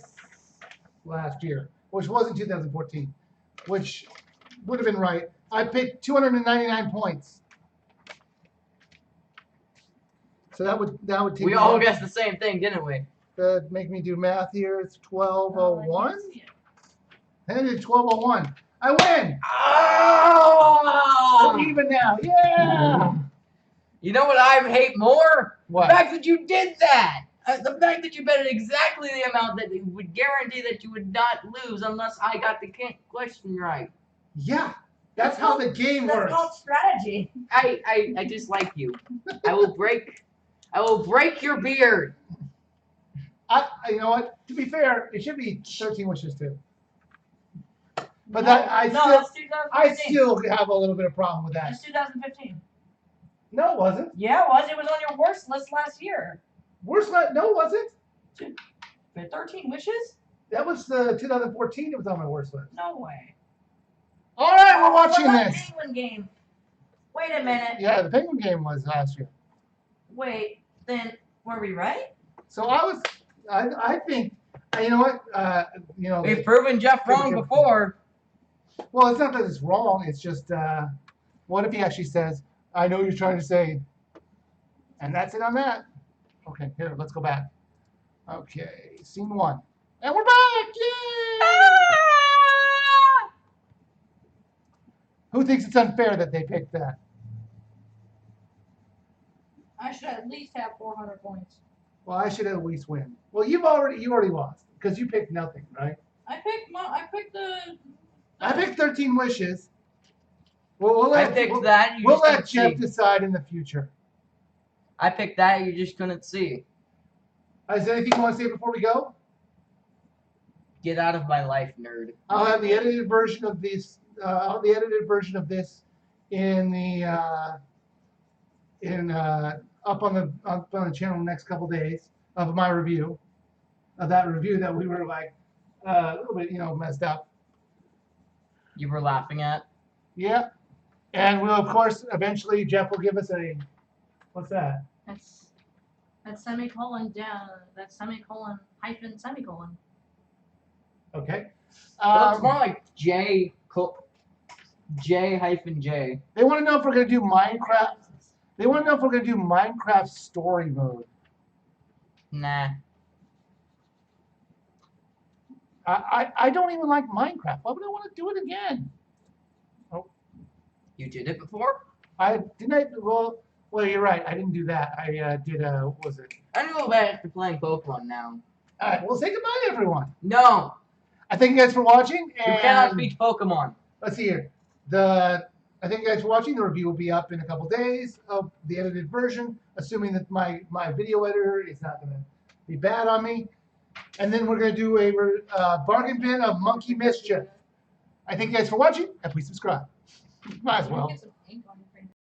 last year, which was in 2014, which would have been right. I picked 299 points. So that would take We me all down- guessed the same thing, didn't we? make me do math here. It's Oh, I 1201. can't see it. And it is 1201. I win. Oh! We're even now. Yeah. You know what I hate more? What? The fact that you did that. The fact that you bet exactly the amount that would guarantee that you would not lose unless I got the question right. Yeah. That's how the game That's works. called strategy. I dislike you. I will break your beard. You know what? To be fair, it should be 13 wishes too. But that that's 2015. I still have a little bit of problem with that. That's 2015. No, it wasn't. Yeah, it was. It was on your worst list last year. Worst list? No, it wasn't. 13 wishes? That was the 2014. It was on my worst list. No way. All right, we're watching What about this. Penguin game? Wait a minute. Yeah, the Penguin game was last year. Wait, then were we right? So I think, you know what, you know. We've proven Jeff wrong before. Well, it's not that it's wrong. It's just, what if he actually says, I know you're trying to say, and that's it on that. Okay, here, let's go back. Okay, scene 1. And we're back! Yay! Ah! Who thinks it's unfair that they picked that? I should at least have 400 points. Well, I should at least win. Well, you already lost because you picked nothing, right? I picked the. I picked 13 wishes. Well, we'll I let, picked we'll, that. You we'll just let couldn't Jeff see. decide in the future. I picked that. You just couldn't see. Is there anything you want to say before we go? Get out of my life, nerd. I'll have the edited version of this. I'll have the edited version of this in the up on the channel the next couple days of my review of that review that we were like a little bit messed up. You were laughing at. Yeah, and we'll of course eventually Jeff will give us a what's that? That's semicolon down. That's semicolon hyphen semicolon. Okay. Well, it's more like J hyphen J. They want to know if we're gonna do Minecraft. They want to know if we're gonna do Minecraft story mode. Nah. I don't even like Minecraft. Why would I want to do it again? Oh, You did it before? Well, you're right. I didn't do that. I did what was it? I'm gonna go back to playing Pokemon now. All right. Well, say goodbye, everyone. No, I thank you guys for watching. you And cannot beat Pokemon. let's see here. I thank you guys for watching. The review will be up in a couple days of the edited version, assuming that my video editor is not going to be bad on me. And then we're going to do a bargain bin of Monkey Mischief. I thank you guys for watching, and please subscribe. Might as well.